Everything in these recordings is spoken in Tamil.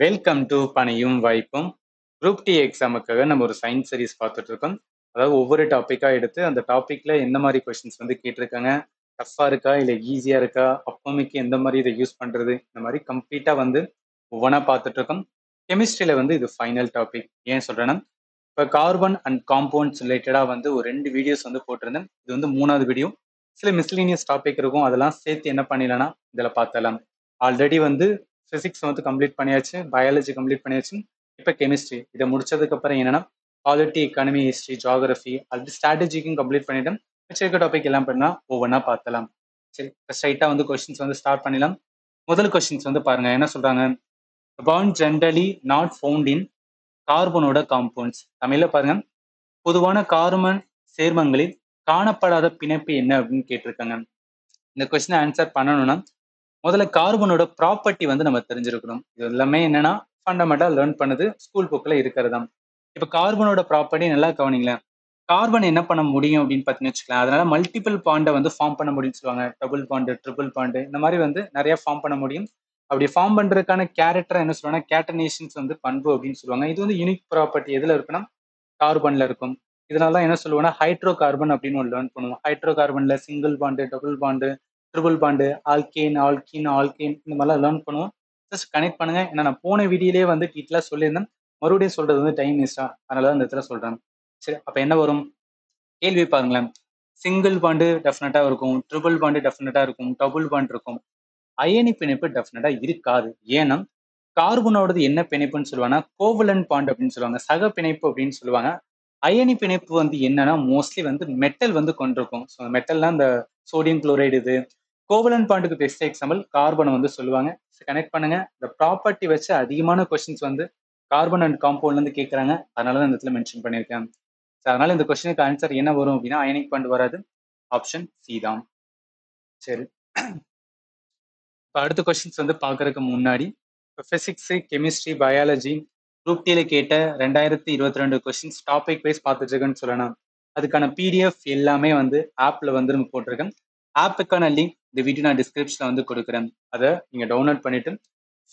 வெல்கம் டு பணியும் வாய்ப்பும். குரூப் டி எக்ஸாமுக்காக நம்ம ஒரு சயின்ஸ் சீரிஸ் பார்த்துட்டு இருக்கோம். அதாவது ஒவ்வொரு டாப்பிக்கா எடுத்து அந்த டாபிக்ல எந்த மாதிரி கொஸ்டின்ஸ் வந்து கேட்டிருக்காங்க, டஃப்பா இருக்கா இல்லை ஈஸியா இருக்கா, அப்போதைக்கு எந்த மாதிரி இதை யூஸ் பண்றது, இந்த மாதிரி கம்ப்ளீட்டா வந்து ஒவ்வொன்றா பார்த்துட்டு இருக்கோம். கெமிஸ்ட்ரியில வந்து இது ஃபைனல் டாபிக். ஏன் சொல்றேன்னா, இப்போ கார்பன் அண்ட் காம்பவுண்ட்ஸ் ரிலேட்டடாக வந்து ஒரு 2 வீடியோஸ் வந்து போட்டிருந்தேன். இது வந்து 3வது வீடியோ. சில மிஸ்லீனியஸ் டாபிக் இருக்கும், அதெல்லாம் சேர்த்து என்ன பண்ணிடலாம்னா இதில் பார்த்தலாம். ஆல்ரெடி வந்து பிசிக்ஸ் வந்து கம்ப்ளீட் பண்ணியாச்சு, பயாலஜி கம்ப்ளீட் பண்ணியாச்சு. இப்போ கெமிஸ்ட்ரி இதை முடிச்சதுக்கு அப்புறம் என்னன்னா பாலிட்டி, எக்கானமி, ஹிஸ்ட்ரி, ஜியாகிரபி, அது ஸ்ட்ராட்டஜிக்கும் கம்ப்ளீட் பண்ணிட்டேன். வச்சிருக்க டாபிக் எல்லாம் பண்ணா ஒவ்வொன்றா பார்த்தலாம். சரி, இப்போ ஸ்ட்ரைட்டா வந்து கொஸ்டின்ஸ் வந்து ஸ்டார்ட் பண்ணிடலாம். முதல் கொஸ்டின்ஸ் வந்து பாருங்க, என்ன சொல்றாங்க? Bond generally not found in கார்பனோட காம்பவுண்ட்ஸ். தமிழ்ல பாருங்க, பொதுவான கார்பன் சேர்மங்களில் காணப்படாத பிணைப்பு என்ன அப்படின்னு கேட்டிருக்காங்க. இந்த கொஸ்டின் ஆன்சர் பண்ணணும்னா முதல்ல கார்பனோட ப்ராப்பர்ட்டி வந்து நம்ம தெரிஞ்சிருக்கணும். இது எல்லாமே என்னன்னா ஃபண்டமெண்டா லேர்ன் பண்ணது ஸ்கூல் புக்ல இருக்கிறதா. இப்ப கார்பனோட ப்ராப்பர்ட்டி நல்லா கவனிங்களேன். கார்பன் என்ன பண்ண முடியும் அப்படின்னு பார்த்தீங்கன்னு வச்சுக்கலாம், அதனால மல்டிபிள் பாண்டை வந்து ஃபார்ம் பண்ண முடியும்னு சொல்லுவாங்க. டபுள் பாண்டு, ட்ரிபிள் பாண்டு, இந்த மாதிரி வந்து நிறைய ஃபார்ம் பண்ண முடியும். அப்படி ஃபார்ம் பண்றதுக்கான கேரக்டர் என்ன சொல்லுவாங்கன்னா கேட்டனேஷன்ஸ் வந்து பண்பு அப்படின்னு சொல்லுவாங்க. இது வந்து யூனிக் ப்ராப்பர்ட்டி எதுல இருக்குன்னா கார்பன்ல இருக்கும். இதனால என்ன சொல்லுவோம்னா ஹைட்ரோ கார்பன் அப்படின்னு ஒரு லேர்ன் பண்ணுவோம். ஹைட்ரோ கார்பன்ல single bond, double bond, triple bond, alkane, alkene, alkane, இந்த மாதிரிலாம் லேர்ன் பண்ணுவோம். ஜஸ்ட் கனெக்ட் பண்ணுங்க. ஏன்னா நான் போன வீடியோலேயே வந்து டீட்டெயிலாக சொல்லியிருந்தேன். மறுபடியும் சொல்றது வந்து டைம் வேஸ்டா, அதனால தான் இந்த இடத்துல சொல்றேன். சரி, அப்ப என்ன வரும்? கேள்வி பாருங்களேன். சிங்கிள் பாண்டு டெஃபினட்டா இருக்கும், ட்ரிபிள் பாண்டு டெஃபினட்டா இருக்கும், டபுள் பாண்ட் இருக்கும். அயனி பிணைப்பு டெஃபினட்டா இருக்காது. ஏன்னா கார்பனோடது என்ன பிணைப்புன்னு சொல்லுவாங்கன்னா கோவலன் பாண்ட் அப்படின்னு சொல்லுவாங்க, சக பிணைப்பு அப்படின்னு சொல்லுவாங்க. அயனி பிணைப்பு வந்து என்னன்னா மோஸ்ட்லி வந்து மெட்டல் வந்து கொண்டிருக்கும். ஸோ மெட்டல்னா இந்த சோடியம் குளோரைடு. இது கோவலன் பாண்டுக்கு பெஸ்ட் எக்ஸாம்பிள் கார்பனை வந்து சொல்லுவாங்க. கனெக்ட் பண்ணுங்க. இந்த ப்ராப்பர்ட்டி வச்சு அதிகமான கொஸ்டின்ஸ் வந்து கார்பன் அண்ட் காம்பவுண்ட்ல இருந்து கேட்கறாங்க, அதனால தான் இந்த இடத்துல மென்ஷன் பண்ணியிருக்கேன். அதனால இந்த கொஸ்டினுக்கு ஆன்சர் என்ன வரும் அப்படின்னா அயனிக் பாண்ட் வராது, ஆப்ஷன் சி தான். சரி, இப்போ அடுத்த கொஸ்டின்ஸ் வந்து பார்க்கறதுக்கு முன்னாடி இப்போ ஃபிசிக்ஸ், கெமிஸ்ட்ரி, பயாலஜி குரூப் டில கேட்ட 2022 கொஸ்டின்ஸ் டாபிக் வைஸ் பார்த்துருக்கேன்னு சொல்லணும். அதுக்கான பிடிஎஃப் எல்லாமே வந்து ஆப்ல வந்து நம்ம போட்டிருக்கேன். ஆப்புக்கான லிங்க் இந்த வீடியோ நான் டிஸ்கிரிப்ஷன்ல வந்து கொடுக்குறேன். அதை நீங்க டவுன்லோட் பண்ணிட்டு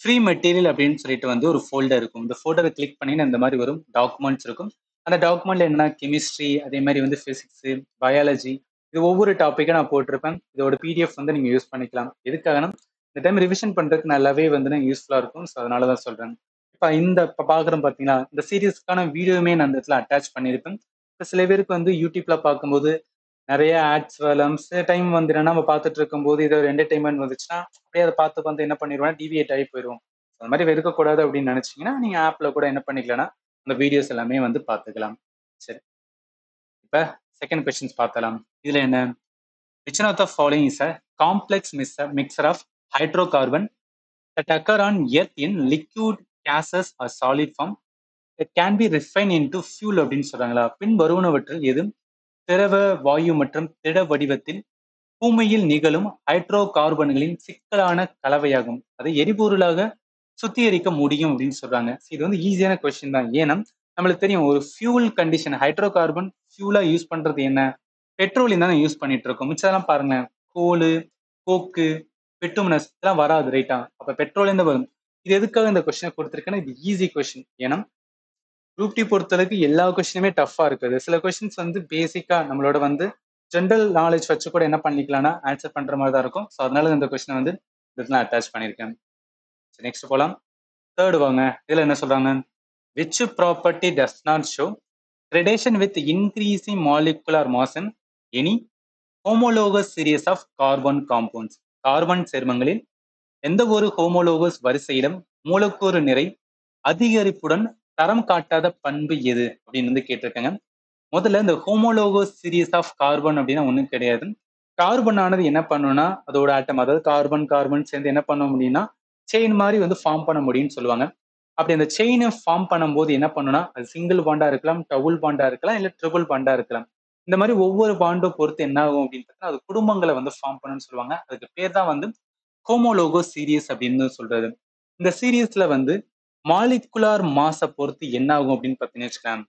ஃப்ரீ மெட்டீரியல் அப்படின்னு சொல்லிட்டு வந்து ஒரு ஃபோல்டர் இருக்கும். இந்த ஃபோல்டரை கிளிக் பண்ணி இந்த மாதிரி வரும் டாக்குமெண்ட்ஸ் இருக்கும். அந்த டாக்குமெண்ட்ல என்ன கெமிஸ்ட்ரி, அதே மாதிரி வந்து பிசிக்ஸ், பயாலஜி, இது ஒவ்வொரு டாப்பிக்கை நான் போட்டிருப்பேன். இதோட பிடிஎஃப் வந்து நீங்க யூஸ் பண்ணிக்கலாம். எதுக்காகனா இந்த டைம் ரிவிஷன் பண்றதுக்கு நல்லாவே வந்து யூஸ்ஃபுல்லா இருக்கும். ஸோ அதனால தான் சொல்றேன். இப்போ பாக்குறோம் பாத்தீங்கன்னா இந்த சீரீஸ்க்கான வீடியோவுமே நான் இந்த இடத்துல அட்டாச் பண்ணியிருப்பேன். இப்போ சில பேருக்கு வந்து யூடியூப்ல பார்க்கும்போது நிறைய ஆட்ஸ் வரும். சில டைம் வந்து என்னன்னா நம்ம பார்த்துட்டு இருக்கும்போது இது ஒரு என்டர்டைன்மெண்ட் வந்துச்சுன்னா அப்படியே அதை பார்த்து வந்து என்ன பண்ணிடுவோம்னா டிவியேட் ஆகி போயிடுவோம். அந்த மாதிரி வெறுக்கக்கூடாது அப்படின்னு நினைச்சீங்கன்னா நீங்க ஆப்ல கூட என்ன பண்ணிக்கலாம்னா அந்த வீடியோஸ் எல்லாமே வந்து பார்த்துக்கலாம். சரி, இப்ப செகண்ட் கொஸ்டின்ஸ் பார்த்தலாம். இதுல என்ன? which one of the following is a complex mixture of hydrocarbon that occur on earth in liquid, gases or solid form that can be refined into fuel அப்படின்னு சொல்றாங்களா? பின் வருவனவற்றில் எது திரவ, வாயு மற்றும் திட வடிவத்தில் பூமியில் நிகழும் ஹைட்ரோ கார்பன்களின் சிக்கலான கலவையாகும். அதை எரிபொருளாக சுத்திகரிக்க முடியும் அப்படின்னு சொல்றாங்க. இது வந்து ஈஸியான கொஸ்டின் தான். ஏன்னா நம்மளுக்கு தெரியும் ஒரு ஃபியூல் கண்டிஷன் ஹைட்ரோ கார்பன் ஃபியூலா யூஸ் பண்றது என்ன? பெட்ரோலியம் தானே யூஸ் பண்ணிட்டு இருக்கோம். மிச்சம்லாம் பாருங்க, கோலு, கோக்கு, பெட்டுமினஸ் இதெல்லாம் வராது, ரைட்டா? அப்ப பெட்ரோலியம் தான் வரும். இது எதுக்காக இந்த கொஸ்டினை கொடுத்துருக்கேன்னா இது ஈஸி கொஸ்டின். ஏன்னா குரூப் டி பொறுத்தளவுக்கு எல்லா கொஸ்டினுமே டஃபா இருக்குது. சில கொஸ்டின்ஸ் வந்து பேசிக்கா நம்மளோட வந்து ஜென்ரல் நாலேஜ் வச்சு கூட என்ன பண்ணிக்கலாம்னா ஆன்சர் பண்ற மாதிரி தான் இருக்கும். ஸோ அதனால இந்த கொஸ்டினை வந்து இதுல அட்டாச் பண்ணியிருக்கேன். நெக்ஸ்ட் போலாம். தேர்ட் வாங்க. இதுல என்ன சொல்றாங்க? Which property does not show gradation with increasing molecular mass in any homologous series of carbon compounds. Carbon சேர்மங்களில் எந்த ஒரு ஹோமோலோகஸ் வரிசையிலும் மூலக்கூறு நிறை அதிகரிப்புடன் தரம் காட்டாத பண்பு எது அப்படின்னு வந்து கேட்டிருக்காங்க. முதல்ல இந்த ஹோமோலோகோஸ் சீரீஸ் ஆஃப் கார்பன் அப்படின்னா ஒன்றும் கிடையாது. கார்பன் ஆனது என்ன பண்ணும்னா அதோட ஆட்டம், அதாவது கார்பன் கார்பன் சேர்ந்து என்ன பண்ண முடியும்னா செயின் மாதிரி வந்து ஃபார்ம் பண்ண முடியும்னு சொல்லுவாங்க. அப்படி அந்த செயினை ஃபார்ம் பண்ணும்போது என்ன பண்ணுன்னா அது சிங்கிள் பாண்டா இருக்கலாம், டபுள் பாண்டா இருக்கலாம், இல்லை ட்ரிபிள் பாண்டா இருக்கலாம். இந்த மாதிரி ஒவ்வொரு பாண்டும் பொறுத்து என்ன ஆகும் அப்படின்னு பார்த்தீங்கன்னா அது குடும்பங்களை வந்து ஃபார்ம் பண்ணுன்னு சொல்லுவாங்க. அதுக்கு பேர் தான் வந்து ஹோமோலோகோ சீரியஸ் அப்படின்னு சொல்றது. இந்த சீரியஸ்ல வந்து மாலிகுலார் மாஸை பொறுத்து என்ன ஆகும் அப்படின்னு பார்த்தீங்கன்னு வச்சுக்கலாம்,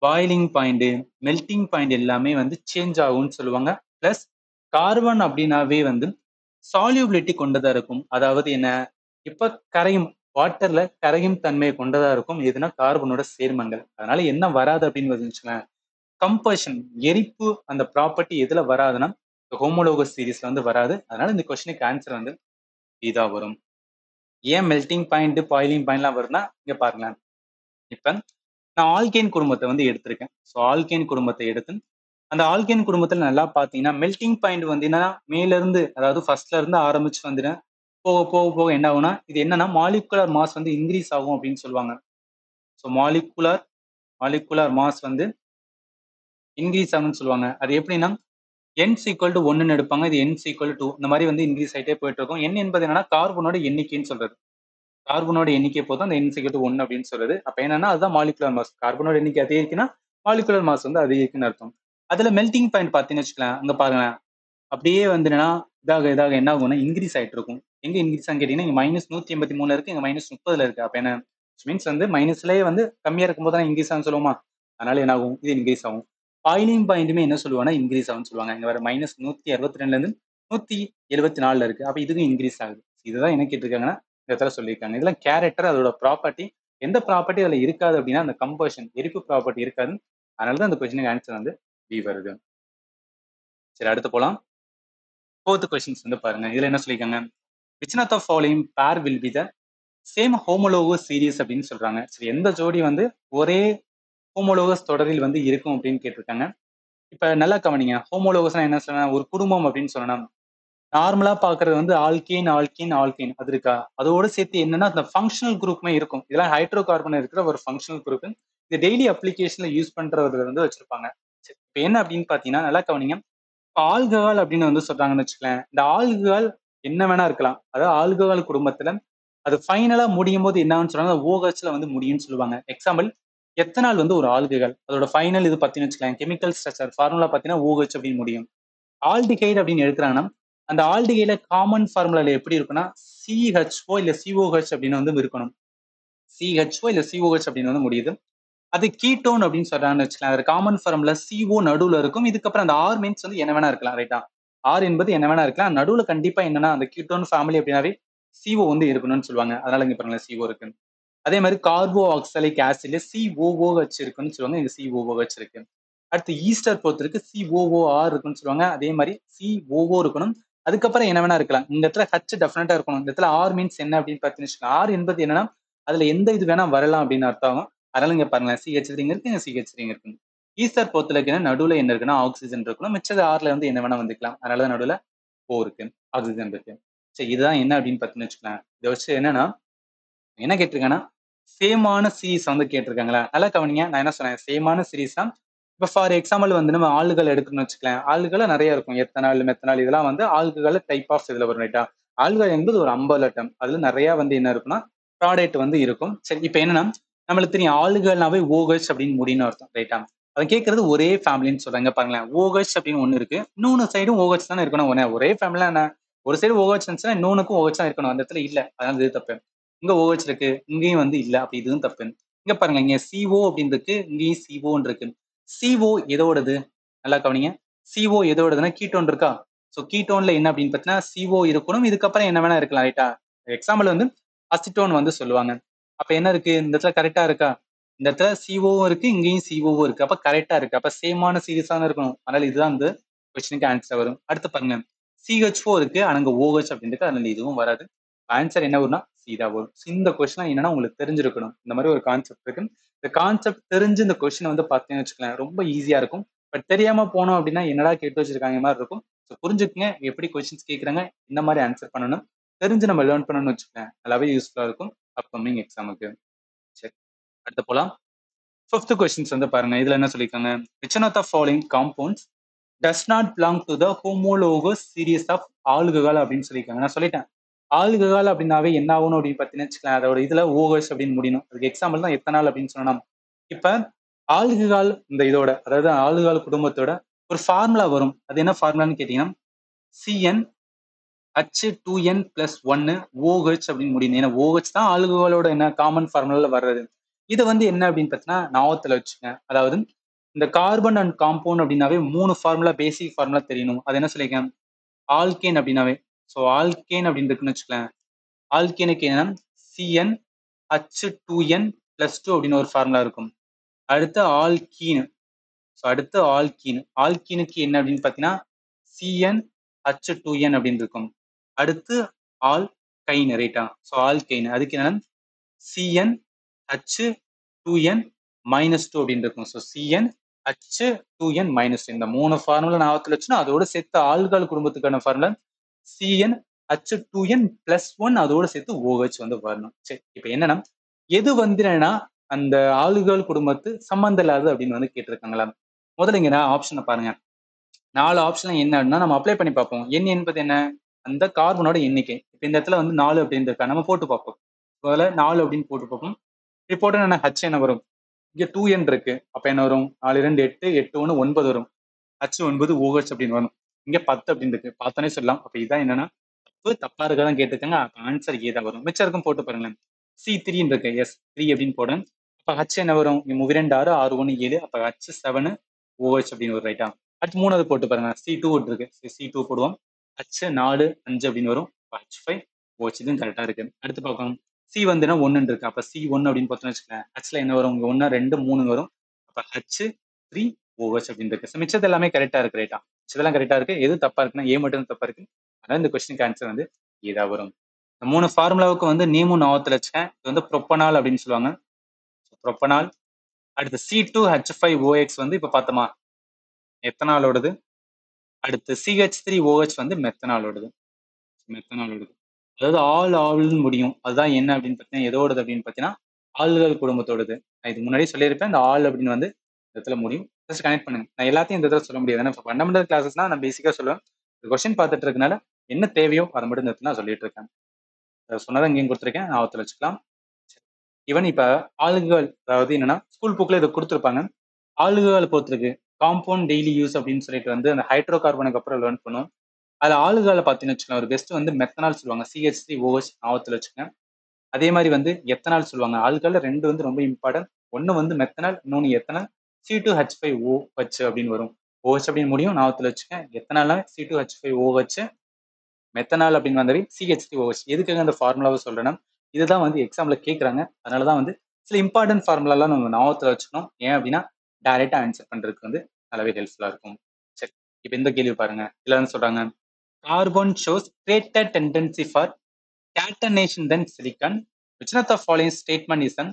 பாயிலிங் பாயிண்ட், மெல்டிங் பாயிண்ட் எல்லாமே வந்து சேஞ்ச் ஆகும்னு சொல்லுவாங்க. பிளஸ் கார்பன் அப்படின்னாவே வந்து சால்யூபிலிட்டி கொண்டதா இருக்கும். அதாவது என்ன, இப்ப கரையும் வாட்டர்ல கரையும் தன்மை கொண்டதா இருக்கும். எதுனா கார்பனோட சேர்மங்கள். அதனால என்ன வராது அப்படின்னு வந்துச்சுன்னா கம்பஷன் எரிப்பு அந்த ப்ராப்பர்ட்டி எதுல வராதுன்னா ஹோமோலோகஸ் சீரிஸ்ல வந்து வராது. அதனால இந்த கொஸ்டினுக்கு ஆன்சர் வந்து இதா வரும். ஏன் மெல்டிங் பாயிண்ட் பாயிலிங் பாயிண்ட்லாம் வருதுன்னா இங்க பாருங்க. இப்ப நான் ஆல்கேன் குடும்பத்தை வந்து எடுத்திருக்கேன். ஸோ ஆல்கேன் குடும்பத்தை எடுத்து அந்த ஆல்கேன் குடும்பத்துல நல்லா பாத்தீங்கன்னா மெல்டிங் பாயிண்ட் வந்து என்னன்னா மேல இருந்து அதாவது ஃபர்ஸ்ட்ல இருந்து ஆரம்பிச்சு வந்துட்டு போக போக போக என்ன ஆகும்னா இது என்னன்னா மாலிகுலர் மாஸ் வந்து இன்க்ரீஸ் ஆகும் அப்படின்னு சொல்லுவாங்க. ஸோ மாலிகுலர் மாஸ் வந்து இன்க்ரீஸ் ஆகும்னு சொல்லுவாங்க. அது எப்படின்னா n ஈக்குவல் டு 1 எடுப்பாங்க. இது n ஈக்குவல் டு 2 இந்த மாதிரி வந்து இன்க்ரீஸ் ஆகிட்டே போயிட்டு இருக்கும். n என்பது என்னன்னா கார்பனோட எண்ணிக்கைன்னு சொல்றது. கார்பனோட எண்ணிக்கை போதும் அந்த n ஈக்குவல் டு 1 அப்படின்னு சொல்றது. அப்ப என்னன்னா அதுதான் மாலிகுலர் மாஸ். கார்பனோட எண்ணிக்கை அதிகரிக்குன்னா மாலிகுலர் மாஸ் வந்து அதிகரிக்குன்னு அர்த்தம். அதுல மெல்டிங் பாயிண்ட் பார்த்தீங்கன்னு வச்சுக்கலாம். அங்க பாருங்க அப்படியே வந்து என்னன்னா இதாக இதாக என்ன ஆகும்னா இன்க்ரீஸ் ஆயிட்டு இருக்கும். எங்க இன்க்ரீஸ் ஆகும் கேட்டீங்கன்னா இங்க -183 இருக்கு, இங்க -30 இருக்கு. அப்ப என்ன மீன்ஸ் வந்து மைனஸ்லயே வந்து கம்மியா இருக்கும்போது தான் இன்க்ரீஸ் ஆகும் சொல்லுவோமா. அதனால என்ன ஆகும் இது இன்க்ரீஸ் ஆகும். பாயிலிங் பாயிண்ட்டுமே என்ன சொல்லுவாங்கன்னா இன்க்ரீஸ் ஆகும்னு சொல்லுவாங்க. இங்க வர -162ல இருந்து 174 இருக்கு. அப்ப இதுக்கும் இன்க்ரீஸ் ஆகுது. இதுதான் என்ன கேட்டிருக்காங்கன்னா இந்த இடத்துல சொல்லியிருக்காங்க. இதெல்லாம் கேரக்டர் அதோட ப்ராப்பர்ட்டி. எந்த ப்ராப்பர்ட்டி அதுல இருக்காது அப்படின்னா அந்த கம்பஷன் எரிப்பு ப்ராப்பர்ட்டி இருக்காது. அதனாலதான் அந்த கொஸ்டினுக்கு ஆன்சர் வந்து பி வருது. சரி அடுத்து போலாம். 4th கொஸ்டின்ஸ் வந்து பாருங்க. இதுல என்ன சொல்லியிருக்காங்க which of the following pair will be the same homologous series அப்படின்னு சொல்றாங்க. சரி எந்த ஜோடி வந்து ஒரே ஹோமோலோகஸ் தொடரில் வந்து இருக்கும் அப்படின்னு கேட்டிருக்காங்க. இப்ப நல்லா கவனிங்க. ஹோமோலோகஸ்னா என்ன சொல்லலாம் ஒரு குடும்பம் அப்படின்னு சொல்லலாம். நார்மலா பாக்குறது வந்து ஆல்கேன் ஆல்கேன் ஆல்கேன் அது இருக்கா அதோட சேர்த்து என்னன்னா அந்த ஃபங்க்ஷனல் குரூப்மே இருக்கும். இதெல்லாம் ஹைட்ரோ கார்பன் இருக்கிற ஒரு ஃபங்க்ஷனல் குரூப். இது டெய்லி அப்ளிகேஷன்ல யூஸ் பண்றது வந்து வச்சிருப்பாங்க. சரி இப்ப என்ன அப்படின்னு பாத்தீங்கன்னா நல்லா கவனிங்க. ஆல்கஹால் அப்படின்னு வந்து சொல்றாங்கன்னு வச்சுக்கலேன். இந்த ஆல்கஹால் என்ன வேணா இருக்கலாம். அதாவது ஆல்கஹால் குடும்பத்துல அது ஃபைனலா முடியும் போது என்ன சொல்றாங்க ஓஹெச்ல வந்து முடியும்னு சொல்லுவாங்க. எக்ஸாம்பிள் எத்தனால் வந்து ஒரு ஆல்கஹால் அதோட ஃபைனல் இது பார்த்தீங்கன்னு வச்சுக்கலேன். கெமிக்கல் ஸ்ட்ரக்சர் ஃபார்முலா பார்த்தீங்கன்னா ஓஹெச் அப்படின்னு முடியும். ஆல்டிகைட் அப்படின்னு எடுக்கிறாங்கன்னா அந்த ஆல்டிகைல காமன் ஃபார்முலால எப்படி இருக்குன்னா சிஹெச்ஓ இல்ல சிஓஹெச் அப்படின்னு வந்து இருக்கணும். சிஹெச்ஓ இல்ல சிஓஹெச் அப்படின்னு வந்து முடியுது. அது கீட்டோன் அப்படின்னு சொல்றாங்கன்னு வச்சுக்கலாம். அது காமன் ஃபார்ம்ல CO நடுவுல இருக்கும். இதுக்கப்புறம் அந்த ஆர் மீன்ஸ் வந்து என்ன வேணா இருக்கலாம். ரைட்டா ஆர் என்பது என்ன வேணா இருக்கலாம். நடுவுல கண்டிப்பா என்னன்னா அந்த கீட்டோன் ஃபேமிலி அப்படின்னாவே CO வந்து இருக்கணும்னு சொல்லுவாங்க. அதனால இங்க பாருங்களேன் CO இருக்கு. அதே மாதிரி கார்போ ஆக்சாலிக் ஆசிட்ல COOH இருக்குன்னு சொல்லுவாங்க. இங்க COOH இருக்கு. அடுத்து ஈஸ்டர் பொறுத்து இருக்கு COOR இருக்குன்னு சொல்லுவாங்க. அதே மாதிரி COO இருக்கணும். அதுக்கப்புறம் என்ன வேணா இருக்கலாம். இந்த இடத்துல H டெஃபினட்டா இருக்கணும். இந்த இடத்துல ஆர் மீன்ஸ் என்ன அப்படின்னு பார்த்தீங்கன்னா ஆர் என்பது என்னன்னா அதுல எந்த இது வேணா வரலாம் அப்படின்னு அர்த்தம். அதனால இங்க பாருங்களேன் CH3 இருக்கு, இங்க CH3 இருக்கு. ஈஸ்டர் பொறுத்துல இருக்குன்னா நடுவுல என்ன இருக்குன்னா ஆக்சிஜன் இருக்கணும். மிச்சது ஆர்ல வந்து என்ன வேணா வந்துக்கலாம். அதனால நடுவுல O இருக்கு, ஆக்சிஜன் இருக்கு. சரி இதுதான் என்ன அப்படின்னு பார்த்தீங்கன்னு வச்சுக்கலாம். இதை வச்சு என்னன்னா என்ன கேட்டிருக்காங்கன்னா சேமான சீரீஸ் வந்து கேட்டிருக்காங்களா நல்லா கவனிங்க. நான் என்ன சொன்னேன் சேமான சீரீஸ் தான். இப்போ ஃபார் எக்ஸாம்பிள் வந்து நம்ம ஆளுகள் எடுக்கணும்னு வச்சுக்கலாம். ஆளுகளை நிறைய இருக்கும். எத்தனால் மெத்தனால் இதெல்லாம் வந்து ஆளுகளை டைப் ஆஃப் இதுல வரும் ரைட்டா. ஆளுகள் என்பது ஒரு 50 அட்டம் அதுல நிறைய வந்து என்ன இருக்குன்னா ப்ராடக்ட் வந்து இருக்கும். சரி இப்போ என்னன்னா நம்மளுக்கு தெரியும் ஆளுகள்னாவே ஓகஸ் அப்படின்னு முடின்னு அர்த்தம் ரைட்டா. அதை கேட்கறது ஒரே ஃபேமிலின்னு சொல்றாங்க பாருங்களேன். ஓகஸ் அப்படின்னு ஒண்ணு இருக்கு. இன்னொன்னு சைடும் ஓகஸ் தானே இருக்கணும். ஒரே ஃபேமிலியா என்ன ஒரு சைடு ஓகஸ் இருந்துச்சுன்னா இன்னொன்னுக்கும் ஓகஸ் தான் இருக்கணும். அந்த இடத்துல இல்ல அதனால இது தப்பு. இங்க OH இருக்கு இங்கேயும் வந்து இல்ல அப்படி இதுவும் தப்பு. இங்க பாருங்க இங்க CO அப்படின்னு இருக்கு இங்கேயும் CO இருக்கு. CO எதோடது நல்லா கவனிங்க. CO எதோடதுன்னா கீட்டோன் இருக்கா. ஸோ கீட்டோன்ல என்ன அப்படின்னு பார்த்தீங்கன்னா CO இருக்கணும். இதுக்கப்புறம் என்ன வேணா இருக்கலாம் ரைட்டா. எக்ஸாம்பிள் வந்து அசிட்டோன் வந்து சொல்லுவாங்க. அப்ப என்ன இருக்கு இந்த இடத்துல கரெக்டா இருக்கா. இந்த இடத்துல COவும் இருக்கு இங்கேயும் COவும் இருக்கு. அப்ப கரெக்டா இருக்கு. அப்ப சேமான சீரிஸான இருக்கணும். அதனால இதுதான் இந்த கொஸ்டினுக்கு ஆன்சர் வரும். அடுத்து பாருங்க CH4 இருக்கு ஆனா இங்க OH அப்படின்னு இருக்கு. அதனால இதுவும் வராது. ஆன்சர் என்ன வரும்னா சீதா வரும். இந்த கொஸ்டின் என்னன்னா உங்களுக்கு தெரிஞ்சிருக்கணும். இந்த மாதிரி ஒரு கான்செப்ட் இருக்கு. இந்த கான்செப்ட் தெரிஞ்சு இந்த கொஸ்டின் வந்து பார்த்தீங்கன்னு வச்சுக்கலாம் ரொம்ப ஈஸியா இருக்கும். பட் தெரியாம போனோம் அப்படின்னா என்னடா கேட்டு வச்சிருக்காங்க மாதிரி இருக்கும். ஸோ புரிஞ்சுக்குங்க எப்படி கொஸ்டின்ஸ் கேட்குறாங்க இந்த மாதிரி ஆன்சர் பண்ணணும். தெரிஞ்சு நம்ம லேர்ன் பண்ணணும்னு வச்சுக்கோங்க நல்லாவே யூஸ்ஃபுல்லா இருக்கும் அப்கமிங் எக்ஸாமுக்கு. சரி அடுத்து போலாம். 5th கொஸ்டின்ஸ் வந்து பாருங்க. இதுல என்ன சொல்லியிருக்காங்க which one of the following compounds does not belong to the homologous series of alcohol அப்படின்னு சொல்லியிருக்காங்க. நான் சொல்லிட்டேன் ஆல்கஹால் அப்படின்னாவே என்ன ஆகணும் அப்படின்னு பார்த்தீங்கன்னு வச்சுக்கலாம் அதோட இதுல OH அப்படின்னு முடியணும். அதுக்கு எக்ஸாம்பிள் தான் எத்தனால் அப்படின்னு சொன்னோம். இப்ப ஆல்கஹால் இந்த இதோட அதாவது ஆல்கஹால் குடும்பத்தோட ஒரு ஃபார்முலா வரும். அது என்ன ஃபார்முலான்னு கேட்டீங்கன்னா CnH2n+1 OH அப்படின்னு முடியும். ஏன்னா OH தான் ஆல்கஹாலோட என்ன காமன் ஃபார்முலால வர்றது. இது வந்து என்ன அப்படின்னு பார்த்தீங்கன்னா ஞாபகத்துல வச்சுக்கங்க. அதாவது இந்த கார்பன் அண்ட் காம்பவுண்ட் அப்படின்னாவே 3 ஃபார்முலா பேசிக் ஃபார்முலா தெரியணும். அது என்ன சொல்லியிருக்கேன் ஆல்கேன் அப்படின்னாவே ஸோ ஆல்கேன் அப்படின்னு இருக்குன்னு வச்சுக்கலாம். ஆல்கேனுக்கு என்ன CN H2n+2 அப்படின்னு ஒரு ஃபார்முலா இருக்கும். அடுத்து ஆல்கீன். ஸோ அடுத்து ஆல்கீன். ஆல்கீனுக்கு என்ன அப்படின்னு பார்த்தீங்கன்னா CnH2n அப்படின்னு இருக்கும். அடுத்து ஆல்கைன், ரைட்டா? ஸோ ஆல்கைன் அதுக்கு என்ன CnH2n -2 அப்படின்னு இருக்கும். ஸோ CnH2n -2 இந்த 3 ஃபார்முலா ஞாபகத்தில் வச்சுன்னா அதோட சேர்த்து ஆல்கால் குடும்பத்துக்கான ஃபார்முலா CnH2n+1 அதோட சேர்த்து OH வந்து வரணும். சரி, இப்போ என்னன்னா எது வந்துனா அந்த ஆல்கால் குடும்பத்து சம்பந்தம் இல்லாதது அப்படின்னு வந்து கேட்டிருக்காங்களா? முதல்ல இங்க ஆப்ஷனை பாருங்க. 4 ஆப்ஷன்ல என்ன அப்படின்னா நம்ம அப்ளை பண்ணி பார்ப்போம். எண் என்பது என்ன? அந்த கார்பனோட எண்ணிக்கை. இப்போ இந்த இடத்துல வந்து 4 அப்படின்னு இருக்கா, நம்ம போட்டு பார்ப்போம். முதல்ல 4 அப்படின்னு போட்டு பார்ப்போம். இப்படி போட்டா என்ன H என்ன வரும்? இங்க 2n இருக்கு. அப்ப என்ன வரும்? 4 2 8 8 1 9 வரும். H9 OH அப்படின்னு வரும். இங்க 10 அப்படின்னு இருக்கு. பார்த்தோன்னே சொல்லலாம். அப்ப இதான் என்னன்னா தப்பா இருக்கதான் கேட்டுக்கங்க. அப்ப ஆன்சர் ஏ தான் வரும். மிச்சம் இருக்கும் போட்டு பாருங்களேன். C3 இருக்கு. எஸ் 3 அப்படின்னு போடுறேன். அப்ப H என்ன வரும்? 2 6 6 1 7. அப்ப H7 OH அப்படின்னு வரும், ரைட்டா? அடுத்து 3வது போட்டு பாருங்க. C2 இருக்கு. C2 போடுவோம். H4 5 அப்படின்னு வரும். H5 OH இதுவும் கரெக்டா இருக்கு. அடுத்து பார்க்கணும். C வந்துன்னா 1 இருக்கு. அப்ப C1 அப்படின்னு பார்த்தோம்னு வச்சுக்கோங்க. Hல என்ன வரும்? இங்க 1 2 3 வரும். அப்ப H3 OH அப்படின்னு இருக்கு. மிச்சது எல்லாமே கரெக்டா இருக்கு, ரைட்டா? மிச்சதெல்லாம் கரெக்டா இருக்கு. எது தப்பா இருக்குன்னா ஏ மட்டும் தப்பா இருக்கு. அதனால இந்த கொஸ்டினுக்கு ஆன்சர் வந்து இதா வரும். இந்த 3 ஃபார்முலாவுக்கு வந்து நேமும் ஞாபகத்தில் வச்சுக்கேன். இது வந்து ப்ரொப்பனால் அப்படின்னு சொல்லுவாங்க. ப்ரொப்பனால். அடுத்து C2H5OX வந்து இப்ப பார்த்தோமா எத்தனாலோடது. அடுத்து CH3OH வந்து மெத்தனாலோடது. மெத்தனாலோடது. அதாவது ஆல்னு முடியும். அதுதான் என்ன அப்படின்னு பார்த்தீங்கன்னா எதோடது அப்படின்னு பார்த்தீங்கன்னா ஆல்கள் குடும்பத்தோடது. நான் இது முன்னாடி சொல்லியிருப்பேன். இந்த ஆல் அப்படின்னு வந்து இந்த இடத்துல முடியும். ஜஸ்ட் கனெக்ட் பண்ணுங்க. நான் எல்லாத்தையும் இந்த இடத்துல சொல்ல முடியாது. ஏன்னா ஃபண்டமெண்டல் கிளாஸஸ்னா நான் பேசிக்கா சொல்லுவேன். கொஸ்டின் பார்த்துட்டு இருக்கனால என்ன தேவையோ அதை மட்டும் இந்த இடத்துல நான் சொல்லிட்டு இருக்கேன். சொன்னதை இங்கேயும் கொடுத்துருக்கேன், ஞாபகத்தில் வச்சுக்கலாம். ஈவன் இப்ப ஆல்கஹால், அதாவது என்னன்னா ஸ்கூல் புக்ல இதை கொடுத்துருப்பாங்க. ஆல்கஹால் பொறுத்திருக்கு காம்பவுண்ட் டெய்லி யூஸ் அப்படின்னு சொல்லிட்டு வந்து அந்த ஹைட்ரோ கார்பனுக்கு அப்புறம் லேர்ன் பண்ணுவோம். அதுல ஆல்கஹாலை பார்த்தீங்கன்னு வச்சுக்கலாம், ஒரு பெஸ்ட் வந்து மெத்தனால் சொல்லுவாங்க. CH3OH ஞாபகத்தில் வச்சுக்கேன். அதே மாதிரி வந்து எத்தனால் சொல்லுவாங்க. ஆல்கஹால்ல 2 வந்து ரொம்ப இம்பார்ட்டன்ட். ஒன்னு வந்து மெத்தனால், இன்னொன்னு எத்தனால். C2H5OH அப்படின்னு வரும். OH அப்படின்னு முடியும், ஞாபகத்தில் வச்சுக்கேன். எத்தனால C2H5OH, மெத்தனால் அப்படின்னு வந்தாவே CH3OH. எதுக்காக அந்த ஃபார்முலாவை சொல்றேன்னா இதுதான் வந்து எக்ஸாம்ல கேட்குறாங்க. அதனாலதான் வந்து சில இம்பார்ட்டன்ட் ஃபார்முலாலாம் நம்ம ஞாபகத்தில் வச்சுக்கணும். ஏன் அப்படின்னா டைரக்டா ஆன்சர் பண்றதுக்கு வந்து நல்லாவே ஹெல்ப்ஃபுல்லா இருக்கும். சரி, இப்போ இந்த கேள்வி பாருங்க. இதுல வந்து சொல்றாங்க carbon shows greater tendency for catenation than silicon. Which of the following statement is an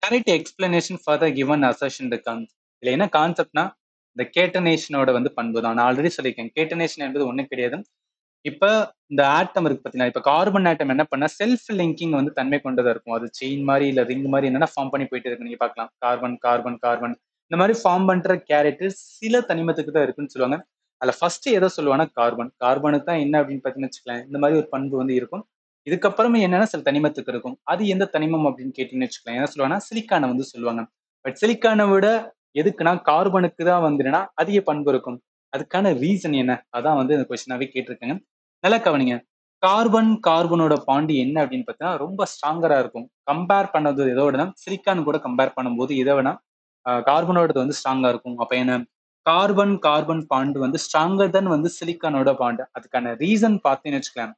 correct explanation for the given assertion இருக்காங்க. இதுல என்ன கான்செப்ட்னா இந்த கேட்டனேஷனோட வந்து பண்பு தான். நான் ஆல்ரெடி சொல்லியிருக்கேன். கேட்டனேஷன் என்பது ஒன்றும் கிடையாது. இப்ப இந்த ஆட்டம் இருக்கு பார்த்தீங்கன்னா, இப்ப கார்பன் ஆட்டம் என்ன பண்ணா செல்ஃப் லிங்கிங் வந்து தன்மை கொண்டதா இருக்கும். அது செயின் மாதிரி இல்ல ரிங் மாதிரி என்னன்னா ஃபார்ம் பண்ணி போயிட்டு இருக்கு. நீங்க பார்க்கலாம். கார்பன் கார்பன் கார்பன் இந்த மாதிரி ஃபார்ம் பண்ற கேரக்டர் சில தனிமத்துக்கு தான் இருக்குன்னு சொல்லுவாங்க. அதுல ஃபர்ஸ்ட் எதை சொல்லுவாங்கன்னா கார்பன். கார்பனுக்கு தான் என்ன அப்படின்னு பார்த்தீங்கன்னு வச்சுக்கலாம், இந்த மாதிரி ஒரு பண்பு வந்து இருக்கும். இதுக்கப்புறமே என்னன்னா சில தனிமத்துக்கு இருக்கும். அது எந்த தனிமம் அப்படின்னு கேட்டீங்கன்னு வச்சுக்கலாம், என்ன சொல்லுவாங்கன்னா சிலிக்கானை வந்து சொல்லுவாங்க. பட் சிலிக்கானை விட எதுக்குன்னா கார்பனுக்கு தான் வந்து என்னன்னா அதிக பண்பு இருக்கும். அதுக்கான ரீசன் என்ன? அதான் வந்து இந்த கொஸ்டினாவே கேட்டிருக்காங்க. நல்லா கவனிங்க. கார்பன் கார்பனோட பாண்டு என்ன அப்படின்னு பார்த்தீங்கன்னா ரொம்ப ஸ்ட்ராங்கரா இருக்கும். கம்பேர் பண்ணது எதோடனா சிலிக்கான் கூட கம்பேர் பண்ணும்போது இதை வேணா கார்பனோடது வந்து ஸ்ட்ராங்கா இருக்கும். அப்ப என்ன கார்பன் கார்பன் பாண்டு வந்து ஸ்ட்ராங்கர் தான் வந்து சிலிக்கானோட பாண்டு. அதுக்கான ரீசன் பார்த்தீங்கன்னு வச்சுக்கலாம்,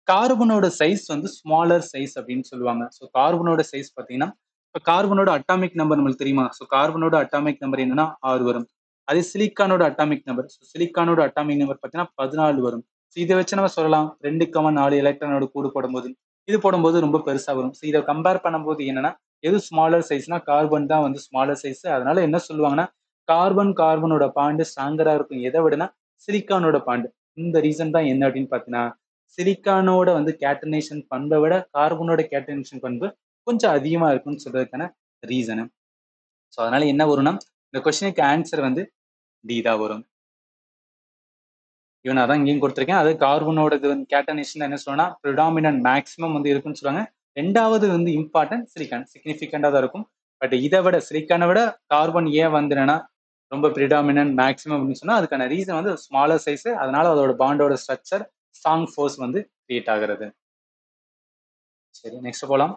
கார்பனோட சைஸ் வந்து ஸ்மாலர் சைஸ் அப்படின்னு சொல்லுவாங்க. ஸோ கார்பனோட சைஸ் பார்த்தீங்கன்னா இப்போ கார்பனோட அட்டாமிக் நம்பர் நம்மளுக்கு தெரியுமா? ஸோ கார்பனோட அட்டாமிக் நம்பர் என்னன்னா 6 வரும். அதே சிலிக்கானோட அட்டாமிக் நம்பர், சிலிக்கானோட அட்டாமிக் நம்பர் பார்த்தீங்கன்னா 14 வரும். இதை வச்சு நம்ம சொல்லலாம் 2,4 எலக்ட்ரானோட கூடு போடும்போது இது போடும்போது ரொம்ப பெருசா வரும். இதை கம்பேர் பண்ணும்போது என்னன்னா எது ஸ்மாலர் சைஸ்னா கார்பன் தான் வந்து ஸ்மாலர் சைஸ். அதனால என்ன சொல்லுவாங்கன்னா கார்பன் கார்பனோட பாண்டு ஸ்ட்ராங்கரா இருக்கும். எதை விடனா சிலிக்கானோட பாண்டு. இந்த ரீசன் தான் என்ன அப்படின்னு பார்த்தீங்கன்னா சிலிக்கானோட வந்து கேட்டனேஷன் பண்பை விட கார்பனோட கேட்டனேஷன் பண்பு கொஞ்சம் அதிகமா இருக்கும்னு சொல்றதுக்கான ரீசனு. ஸோ அதனால என்ன வரும்னா இந்த கொஸ்டினுக்கு ஆன்சர் வந்து டி தான் வரும். இவன் அதான் இங்கேயும் கொடுத்துருக்கேன். அது கார்பனோட இது வந்து கேட்டனேஷன் என்ன சொல்லுவாங்கன்னா ப்ரிடாமினன்ட் மேக்ஸிமம் வந்து இருக்குன்னு சொல்லுவாங்க. ரெண்டாவது வந்து இம்பார்ட்டன்ட் சிலிக்கான் சிக்னிஃபிகண்டா தான் இருக்கும். பட் இதை விட சிலிக்கானை விட கார்பன் ஏன் வந்து என்னன்னா ரொம்ப ப்ரிடாமினன்ட் மேக்ஸிமம் அப்படின்னு சொன்னா அதுக்கான ரீசன் வந்து ஸ்மாலர் சைஸ். அதனால அதோட பாண்டோட ஸ்ட்ரக்சர் ஸ்ட்ராங் ஃபோர்ஸ் வந்து கிரியேட் ஆகுறது. சரி, நெக்ஸ்ட் போலாம்.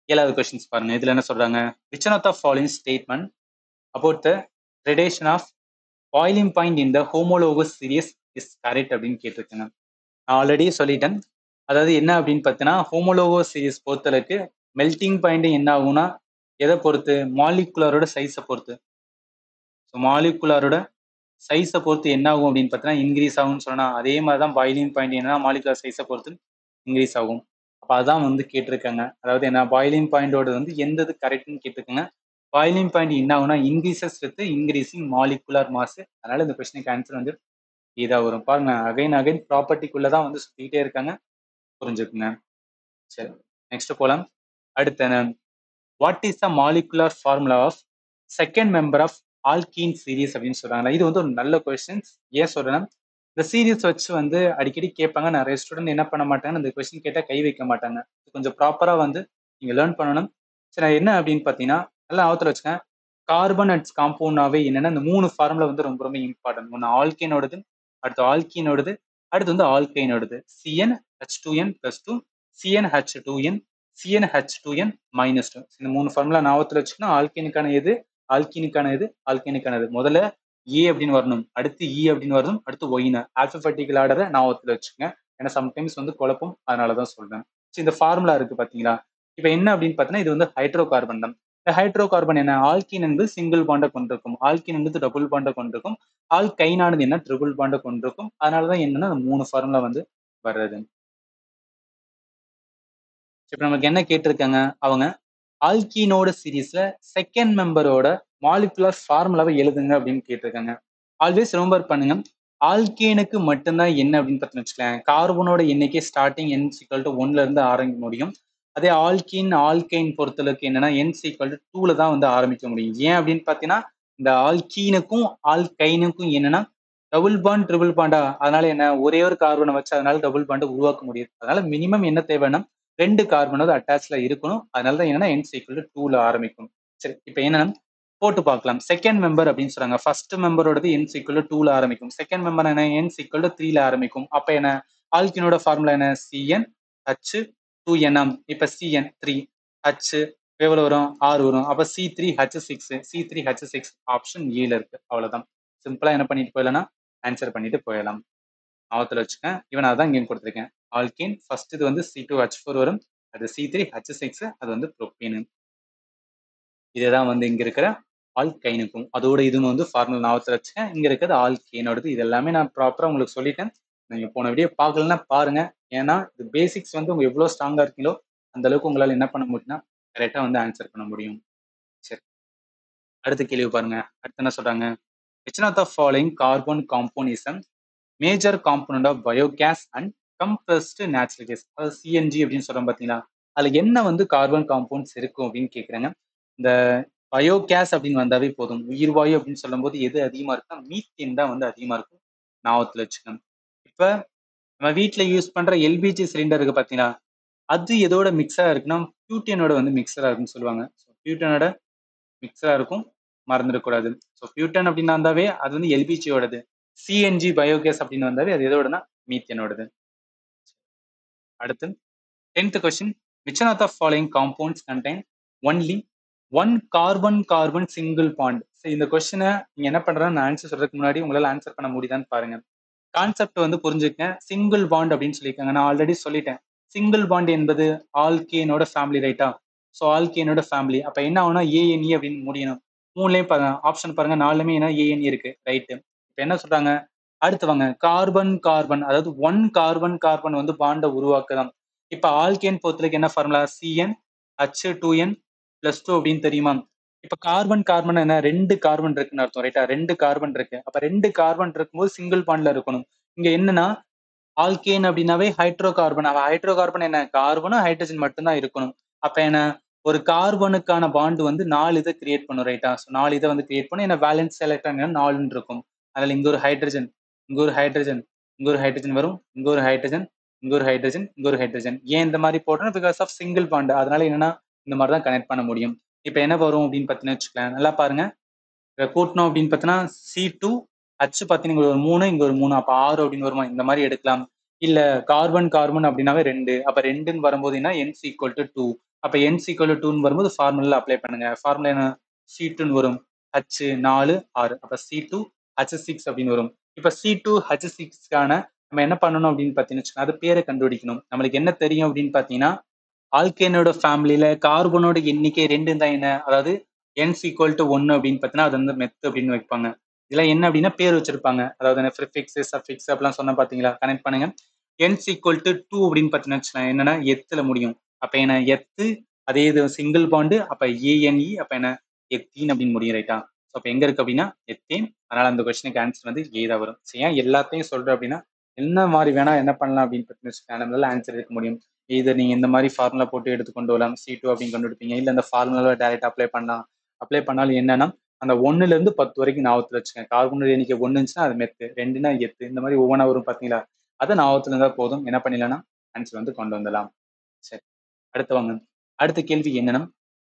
7வது கொஸ்டின்ஸ் பாருங்க. இதுல என்ன சொல்றாங்க, which one of the following statement about the gradation of boiling point in the homologous series is correct அப்படின்னு கேட்டிருக்காங்க. நான் ஆல்ரெடி சொல்லிட்டேன். அதாவது என்ன அப்படின்னு பார்த்தீங்கன்னா ஹோமோலோகோஸ் சீரிஸ் பொறுத்தளவுக்கு மெல்டிங் பாயிண்ட் என்ன ஆகும்னா எதை பொறுத்து? மாலிகுலரோட சைஸை பொறுத்து. ஸோ மாலிகுலரோட சைஸை பொறுத்து என்ன ஆகும் அப்படின்னு பார்த்தீங்கன்னா இன்க்ரீஸ் ஆகும்னு சொன்னா, அதே மாதிரி தான் பாயிலிங் பாயிண்ட் என்னன்னா மாலிகுலர் சைஸை பொறுத்து இன்க்ரீஸ் ஆகும். அப்போ அதான் வந்து கேட்டிருக்காங்க. அதாவது என்ன பாயிலிங் பாயிண்டோட வந்து எந்த இது கரெக்ட்னு கேட்டிருக்காங்க. பாயிலிங் பாயிண்ட் என்ன ஆகும்னா increases with increasing molecular mass. அதனால இந்த கொஸ்டினுக்கு ஆன்சர் வந்து இதா வரும். பாருங்க அகைன் அகைன் ப்ராப்பர்ட்டிக்குள்ள தான் வந்து சுத்திட்டே இருக்காங்க. புரிஞ்சுக்குங்க. சரி, நெக்ஸ்ட் போலாம். அடுத்து what is the molecular formula of second member of alkene series அப்படின்னு சொல்றாங்க. இது வந்து ஒரு நல்ல கொஸ்டின்ஸ். ஏன் சொல்றேன்னா இந்த சீரீஸ் வச்சு வந்து அடிக்கடி கேட்பாங்க. நிறைய ஸ்டூடெண்ட் என்ன பண்ண மாட்டாங்க, இந்த கொஸ்டின் கேட்டால் கை வைக்க மாட்டாங்க. கொஞ்சம் ப்ராப்பரா வந்து நீங்க லேர்ன் பண்ணணும். சரி, என்ன அப்படின்னு பார்த்தீங்கன்னா நல்லா ஆவத்தில் வச்சுக்கேன். கார்பன் அட்ஸ் காம்பவுண்டாவே என்னன்னா இந்த 3 ஃபார்முலா வந்து ரொம்ப ரொம்ப இம்பார்ட்டன்ட். ஒன்று ஆல்கேனோடது, அடுத்து ஆல்கீனோடது, அடுத்து வந்து ஆல்கைனோடது. CnH2n+2, CnH2n, CnH2n -2. இந்த 3 ஃபார்முலா ஞாபகத்தில் வச்சுக்கணும். ஆல்கீனுக்கான எது, ஆல்கீனுக்கான எது, ஆல்கீனுக்கானது. முதல்ல ஏ அப்படின்னு வரணும், அடுத்து இ அப்படின்னு வரணும், அடுத்து ஒயின்னு ஆல்பபெட்டிக்கல் ஆர்டரை ஞாபகத்தில் வச்சுக்கோங்க. ஏன்னா சம்டைம்ஸ் வந்து குழப்பம், அதனால தான் சொல்றேன். இந்த ஃபார்முலா இருக்கு பாத்தீங்களா? இப்போ என்ன அப்படின்னு பார்த்தீங்கன்னா இது வந்து ஹைட்ரோ கார்பன் தான். இந்த ஹைட்ரோ கார்பன் என்ன? ஆல்கீன் என்பது சிங்கிள் பாண்டை கொண்டிருக்கும், ஆல்கீன் என்பது டபுள் பாண்டை கொண்டிருக்கும், ஆல்கைனானது என்ன ட்ரிபிள் பாண்டை கொண்டிருக்கும். அதனாலதான் என்னன்னா அந்த 3 ஃபார்முலா வந்து வர்றது. இப்ப நமக்கு என்ன கேட்டிருக்காங்க அவங்க, ஆல்கீனோட சீரீஸ்ல செகண்ட் மெம்பரோட மாலிகுலர் ஃபார்முலாவை எழுதுங்க அப்படின்னு கேட்டிருக்காங்க. ஆல்வேஸ் ரிமெம்பர் பண்ணுங்க, ஆல்கேனுக்கு மட்டும்தான் என்ன அப்படின்னு பார்த்தீங்கன்னு வச்சுக்கலேன், கார்பனோட எண்ணிக்கை ஸ்டார்டிங் n = 1ல இருந்து ஆரம்பிக்க முடியும். அதே ஆல்கீன் ஆல்கைன் பொறுத்தளவுக்கு என்னன்னா n = 2ல தான் வந்து ஆரம்பிக்க முடியும். ஏன் அப்படின்னு பார்த்தீங்கன்னா இந்த ஆல்கீனுக்கும் ஆல்கைனுக்கும் என்னன்னா டபுள் பாண்ட் ட்ரிபிள் பாண்டா, அதனால என்ன ஒரே ஒரு கார்பனை வச்சு அதனால டபுள் பாண்டை உருவாக்க முடியாது. அதனால மினிமம் என்ன தேவைன்னா 2 கார்பனாவது அட்டாச்ல இருக்கணும். அதனால தான் என்னன்னா n = 2ல ஆரம்பிக்கும். சரி, இப்போ என்னன்னா போட்டு பார்க்கலாம். செகண்ட் மெம்பர் அப்படின்னு சொல்றாங்க. ஃபர்ஸ்ட் மெம்பரோடது n = 2ல ஆரம்பிக்கும். செகண்ட் மெம்பர் என்ன n = 3ல ஆரம்பிக்கும். அப்ப என்ன ஆல்கீனோட ஃபார்முலா என்ன? CnH2n. இப்ப Cn 3, H எவ்வளவு வரும்? 6 வரும். அப்ப C3H6, C3H6 ஆப்ஷன் ஏல இருக்கு. அவ்வளவுதான். சிம்பிளா என்ன பண்ணிட்டு போயிடலாம், ஆன்சர் பண்ணிட்டு போயிடலாம். ஞாபகத்துல வச்சுக்கேன். இவன் அதான் இங்கே கொடுத்துருக்கேன். ஆல்கீன் ஃபர்ஸ்ட் இது வந்து C2H4 வரும், அது C3H6, அது வந்து ப்ரோப்பீன். இதுதான் வந்து இங்க இருக்கிற ஆல்கைனுக்கும் அதோட இதுன்னு வந்து ஃபார்முலா ஞாபகத்துல வச்சுக்கேன். இங்க இருக்கிறது ஆல்கேனோடது. இது எல்லாமே நான் ப்ராப்பரா உங்களுக்கு சொல்லிட்டேன். நீங்க போன வீடியோ பார்க்கலன்னா பாருங்க. ஏன்னா இது பேசிக்ஸ் வந்து உங்க எவ்வளவு ஸ்ட்ராங்கா இருக்கீங்களோ அந்த அளவுக்கு உங்களால என்ன பண்ண முடியும்னா கரெக்டா வந்து ஆன்சர் பண்ண முடியும். சரி, அடுத்த கேள்வி பாருங்க. அடுத்து என்ன சொல்றாங்க, which one of the following carbon compound is a major component of biogas and compressed natural gas? அதாவது சிஎன்ஜி அப்படின்னு சொல்றோம் பாத்தீங்களா, அதுல என்ன வந்து கார்பன் காம்பவுண்ட்ஸ் இருக்கும் அப்படின்னு கேக்குறாங்க. இந்த பயோகேஸ் அப்படின்னு வந்தாவே போதும். உயிர்வாயு அப்படின்னு சொல்லும் போது எது அதிகமா இருக்குன்னா மீத்தேன் தான் வந்து அதிகமா இருக்கும். ஞாபகத்துல வச்சுக்கணும். இப்ப நம்ம வீட்டுல யூஸ் பண்ற எல்பிஜி சிலிண்டர் இருக்கு பாத்தீங்களா, அது எதோட மிக்ஸரா இருக்குன்னா பியூட்டேனோட வந்து மிக்ஸரா இருக்குன்னு சொல்லுவாங்க. பியூட்டனோட மிக்ஸரா இருக்கும், மறந்துடக்கூடாது. ஸோ பியூட்டன் அப்படின்னு வந்தாவே அது வந்து எல்பிஜியோடது. சிஎன்ஜி பயோகேஸ் அப்படின்னு வந்தாவே அது எதோடனா மீத்தேனோடது. அடுத்து 10th question, which one of the following compounds contain only one carbon carbon single bond? இந்த கொஸ்டினை நீங்க என்ன பண்றேன்னு நான் ஆன்சர் சொல்றதுக்கு முன்னாடி உங்களால ஆன்சர் பண்ண முடியுதான்னு பாருங்க. கான்செப்ட் வந்து புரிஞ்சுக்கங்க. சிங்கிள் பாண்ட் அப்படின்னு சொல்லியிருக்காங்க. நான் ஆல்ரெடி சொல்லிட்டேன். சிங்கிள் பாண்ட் என்பது ஆல்கேனோட ஃபேமிலி, ரைட்டா? ஸோ ஆல்கேனோட ஃபேமிலி. அப்ப என்ன ஆகும்னா ஏஎன்இ அப்படின்னு முடியணும். 3லயும் பாருங்க, ஆப்ஷன் பாருங்க, 4லுமே என்ன ஏஎன்இ இருக்கு, ரைட்டு. இப்ப என்ன சொல்றாங்க, அடுத்து வாங்க, கார்பன் கார்பன், அதாவது ஒன் கார்பன் கார்பன் வந்து பாண்டை உருவாக்குதான். இப்ப ஆல்கேன் பொறுத்தவரைக்கும் என்ன ஃபார்முலா? CnH2n+2 அப்படின்னு தெரியுமா? இப்ப கார்பன் கார்பன் என்ன, 2 கார்பன் இருக்குன்னு அர்த்தம், ரைட்டா? 2 கார்பன் இருக்கு. அப்ப 2 கார்பன் இருக்கும்போது சிங்கிள் பாண்ட்ல இருக்கணும். இங்க என்னன்னா ஆல்கேன் அப்படின்னாவே ஹைட்ரோ கார்பன். ஹைட்ரோ கார்பன் என்ன, கார்பனும் ஹைட்ரஜன் மட்டும்தான் இருக்கணும். அப்ப என்ன, ஒரு கார்பனுக்கான பாண்ட் வந்து 4 இதை கிரியேட் பண்ணும், ரைட்டா? ஸோ 4 இதை வந்து கிரியேட் பண்ணும். ஏன்னா வேலன்ஸ் எலக்ட்ரான் 4 இருக்கும். அதில் இங்க ஒரு ஹைட்ரஜன், இங்க ஒரு ஹைட்ரஜன், இங்க ஒரு ஹைட்ரஜன் வரும், இங்க ஒரு ஹைட்ரஜன், இங்க ஒரு ஹைட்ரஜன், இங்க ஒரு ஹைட்ரஜன். ஏன் இந்த மாதிரி போட்டோம்னா பிகாஸ் ஆஃப் சிங்கிள் பாண்ட். அதனால என்னன்னா இந்த மாதிரி தான் கனெக்ட் பண்ண முடியும். இப்போ என்ன வரும் அப்படின்னு பார்த்தீங்கன்னா வச்சுக்கலாம், நல்லா பாருங்க. கூட்டணும் அப்படின்னு பார்த்தீங்கன்னா C2H பார்த்தீங்கன்னா இங்க ஒரு 3, இங்க ஒரு 3, அப்போ 6 அப்படின்னு வருமா? இந்த மாதிரி எடுக்கலாம். இல்ல கார்பன் கார்பன் அப்படின்னாவே 2, அப்ப 2ன்னு வரும்போது என்ன, n = 2. அப்ப n = 2ன்னு வரும்போது ஃபார்முலா அப்ளை பண்ணுங்க. ஃபார்முலா என்ன, C2ன்னு வரும், H 4 6, அப்ப C2H6 அப்படின்னு வரும். இப்ப C2H6க்கான நம்ம என்ன பண்ணணும் அப்படின்னு பார்த்தீங்கன்னா அது பேரை கண்டுபிடிக்கணும். நம்மளுக்கு என்ன தெரியும் அப்படின்னு பார்த்தீங்கன்னா ஆல்கேனோட ஃபேமிலியில கார்பனோட எண்ணிக்கை 2 தான் என்ன, அதாவது n ஈக்குவல் டு 1 அப்படின்னு பார்த்தீங்கன்னா அது வந்து மெத் அப்படின்னு வைப்பாங்க. இதெல்லாம் என்ன அப்படின்னா பேர் வச்சிருப்பாங்க. அதாவது ப்ரிஃபிக்ஸ் சஃபிக்ஸ் அப்படிலாம் சொன்ன பாத்தீங்களா, கனெக்ட் பண்ணுங்க. n ஈக்குவல் டு 2 அப்படின்னு பார்த்தீங்கன்னா வச்சுக்கோங்களேன், என்னன்னா எத்துல முடியும். அப்ப என்ன எத்து, அதே இது சிங்கிள் பாண்டு, அப்ப ANE, அப்ப என்ன எத்தீன் அப்படின்னு முடியும், ரைட்டா? அப்ப எங்க இருக்கு அப்படின்னா எத்தேன். அதனால அந்த கொஸ்டினுக்கு ஆன்சர் வந்து ஏ தான் வரும். சரி, ஏன் எல்லாத்தையும் சொல்றேன் அப்படின்னா என்ன மாதிரி வேணா என்ன பண்ணலாம் அப்படின்னு பார்த்தீங்கன்னா நம்மளால ஆன்சர் எடுக்க முடியும். இதை நீங்க இந்த மாதிரி ஃபார்முலா போட்டு எடுத்து கொண்டு வரலாம், C2 அப்படின்னு கொண்டு எடுப்பீங்க, இல்ல அந்த ஃபார்முலாவை டைரக்ட் அப்ளை பண்ணலாம். அப்ளை பண்ணாலும் என்னன்னா அந்த 1ல இருந்து 10 வரைக்கும் ஞாபகத்துல வச்சுக்கேன். கார்பன் எண்ணிக்கை 1 இருந்துச்சுன்னா அது மெத்து, 2னா எத்து, இந்த மாதிரி ஒவ்வொன்றா வரும் பாத்தீங்களா, அதை ஞாபகத்துல இருந்தா போதும், என்ன பண்ணிடலாம்னா ஆன்சர் வந்து கொண்டு வந்துடலாம். சரி, அடுத்து வாங்க. அடுத்த கேள்வி என்னன்னா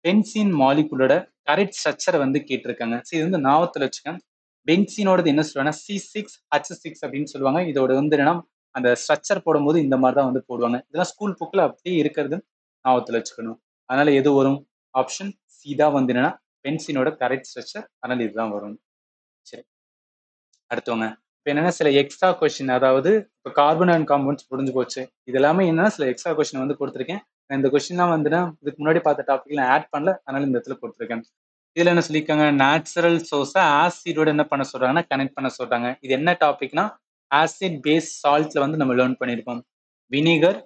பென்சின் மாலிகுலோட கரெக்ட் ஸ்ட்ரக்சரை வந்து கேட்டிருக்காங்க. சரி, இது வந்து ஞாபகத்துல வச்சுக்கேன். பென்சீனோடது என்ன சொல்லுவாங்கன்னா C6H6 அப்படின்னு சொல்லுவாங்க. இதோட வந்து என்னன்னா அந்த ஸ்ட்ரக்சர் போடும்போது இந்த மாதிரி தான் வந்து போடுவாங்க. இதெல்லாம் ஸ்கூல் புக்ல அப்படியே இருக்கிறது ஞாபகத்துல வச்சுக்கணும். அதனால எது வரும்? ஆப்ஷன் சி தான் வந்து என்னன்னா பென்சீனோட கரெக்ட் ஸ்ட்ரக்சர். அதனால இதுதான் வரும். சரி, அடுத்தவங்க இப்போ என்னன்னா சில எக்ஸ்ட்ரா கொஸ்டின், அதாவது இப்போ கார்பன் அண்ட் காம்பவுண்ட்ஸ் புரிஞ்சு போச்சு. இது எல்லாமே என்னன்னா சில எக்ஸ்ட்ரா கொஸ்டின் வந்து கொடுத்துருக்கேன். இந்த கொஸ்டின்லாம் வந்துன்னா இதுக்கு முன்னாடி பார்த்த டாபிக்ல ஆட் பண்ணல, அதனால இந்த இடத்துல கொடுத்துருக்கேன். இதுல என்ன சொல்லியிருக்காங்க, நேச்சுரல் சோர்ஸை ஆசிடோட என்ன பண்ண சொல்றாங்கன்னா கனெக்ட் பண்ண சொல்றாங்க. இது என்ன டாபிக்னா ஆசிட் பேஸ் சால்ட்ல வந்து நம்ம லேர்ன் பண்ணியிருக்கோம். வினிகர்,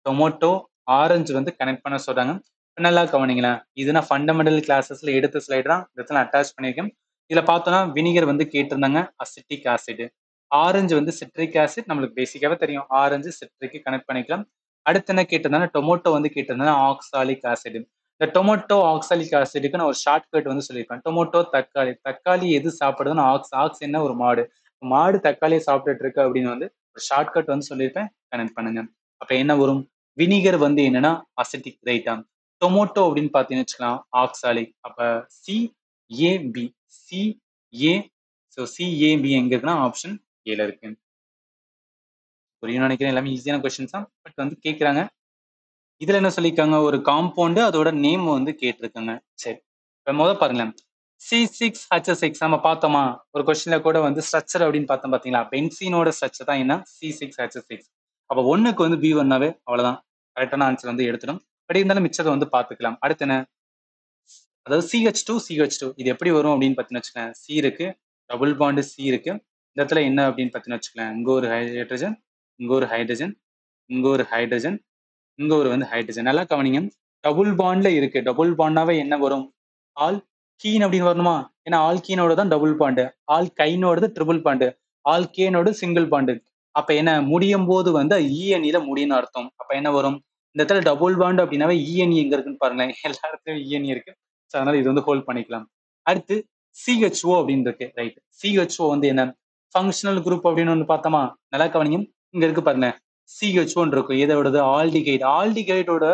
டொமேட்டோ, ஆரஞ்சு வந்து கனெக்ட் பண்ண சொல்றாங்க. நல்லா கவனிங்களேன், இது நான் ஃபண்டமெண்டல் கிளாஸஸ்ல எடுத்த ஸ்லைடு தான், இடத்துல அட்டாச் பண்ணியிருக்கேன். இதுல பார்த்தோம்னா வினிகர் வந்து கேட்டிருந்தாங்க அசிட்டிக் ஆசிட், ஆரஞ்சு வந்து சிட்ரிக் ஆசிட், நம்மளுக்கு பேசிக்காவே தெரியும் ஆரஞ்சு சிட்ரிக்கு கனெக்ட் பண்ணிக்கலாம். அடுத்து என்ன கேட்டிருந்தாங்க, டொமேட்டோ வந்து கேட்டிருந்தாங்க ஆக்சாலிக் ஆசிட். இந்த டொமேட்டோ ஆக்சாலிக் ஆசிடுக்கு நான் ஒரு ஷார்ட் கட் வந்து சொல்லியிருப்பேன். டொமேட்டோ தக்காளி, தக்காளி எது சாப்பிடுதுன்னு ஆக்ஸ் என்ன ஒரு மாடு, மாடு தக்காளியை சாப்பிட்டுட்டு இருக்கு அப்படின்னு வந்து ஒரு ஷார்ட் கட் வந்து சொல்லியிருப்பேன், கனெக்ட் பண்ணுங்க. அப்ப என்ன வரும், வினிகர் வந்து என்னன்னா அசிட்டிக், ரைட்டா? டொமேட்டோ அப்படின்னு பாத்தீங்கன்னு வச்சுக்கலாம் ஆக்சாலிக். அப்ப CAB, CA, ஸோ CAB எங்க இருக்குன்னா ஆப்ஷன் ஏல இருக்கு. புரியும் நினைக்கிறேன், எல்லாமே ஈஸியான கொஸ்டின்ஸ் தான், பட் வந்து கேட்குறாங்க. இதுல என்ன சொல்லியிருக்காங்க, ஒரு காம்பவுண்டு அதோட நேம் வந்து கேட்டிருக்காங்க. சரி, இப்போ முதல் பாருங்களேன், C6H6 நம்ம பார்த்தோமா, ஒரு கொஸ்டின்ல கூட வந்து ஸ்ட்ரக்சர் அப்படின்னு பார்த்தோம் பாத்தீங்களா, பென்சீனோட ஸ்ட்ரக்சர் தான் என்ன C6H6. அப்போ ஒன்னுக்கு வந்து B1னாவே அவ்வளவுதான், கரெக்டான ஆன்சர் வந்து எடுத்துடும். பட் இருந்தாலும் மிச்சத்தை வந்து பார்த்துக்கலாம். அடுத்து என்ன, அதாவது CH2 இது எப்படி வரும் அப்படின்னு பார்த்தீங்கன்னு வச்சுக்கோங்க, சி இருக்கு, டபுள் பாண்டு சி இருக்கு, இந்த இடத்துல என்ன அப்படின்னு பார்த்தீங்கன்னு வச்சுக்கோங்க, இங்க ஒரு ஹைட்ரஜன், இங்க ஒரு ஹைட்ரஜன், இங்க ஒரு ஹைட்ரஜன், இங்க ஒரு வந்து ஹைட்ரஜன். நல்லா கவனிங்க, டபுள் பாண்ட்ல இருக்கு. டபுள் பாண்டாவே என்ன வரும், ஆல் கீன் அப்படின்னு வரணுமா, ஏன்னா ஆல் கீனோட தான் டபுள் பாண்டு, ஆல் கைனோடது ட்ரிபிள் பாண்டு, ஆல் கேனோட சிங்கிள் பாண்டு. அப்ப என்ன முடியும் போது வந்து இஎன்இல முடியும்னு அர்த்தம். அப்ப என்ன வரும், இந்த இடத்துல டபுள் பாண்டு அப்படின்னாவே இஎன்இ எங்க இருக்குன்னு பாருங்களேன், எல்லா இடத்துலயும் இஎன்இ இருக்கு. ஸோ அதனால இது வந்து ஹோல்ட் பண்ணிக்கலாம். அடுத்து CHO அப்படின்னு இருக்கு, ரைட்? CHO வந்து என்ன, ஃபங்க்ஷனல் குரூப் அப்படின்னு ஒன்று பார்த்தோமா, நல்லா கவனிங்க, இங்க இருக்கு பாருங்க, CHOன்னு இருக்கும், எதோடது, ஆல்டிகைட். ஆல்டிகைடோட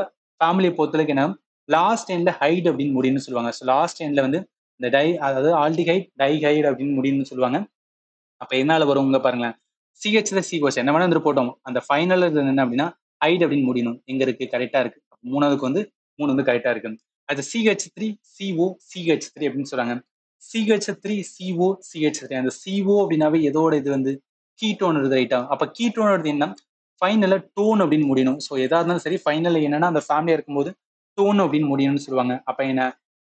ஃபேமிலியை பொறுத்தவரைக்கும் என்ன, லாஸ்ட் எண்ட்ல ஹைட் அப்படின்னு முடியும்னு சொல்லுவாங்க. ஸோ லாஸ்ட் எண்ட்ல வந்து இந்த அதாவது ஆல்டிகைட் டைஹைட் அப்படின்னு முடியும்னு சொல்லுவாங்க. அப்ப என்னால வரும் இங்க பாருங்களேன், CHல COS என்ன வேணா இருந்து போட்டோம், அந்த ஃபைனல் என்ன அப்படின்னா ஹைட் அப்படின்னு முடியணும். எங்க இருக்கு, கரெக்டா இருக்கு. மூணாவதுக்கு வந்து 3 வந்து கரெக்டா இருக்கு. அது CH3CO CH3 அப்படின்னு சொல்றாங்க. CH3CO CH3, அந்த CO அப்படின்னாவே எதோட இது வந்து கீட்டோன் வருது, ரைட்டா? அப்ப கீட்டோனோட என்ன, ஃபைனல்ல டோன் அப்படின்னு முடியணும். ஸோ எதா இருந்தாலும் சரி ஃபைனல்ல என்னன்னா அந்த ஃபேமிலியா இருக்கும்போது டோன் அப்படின்னு முடியணும்னு சொல்லுவாங்க. அப்ப என்ன,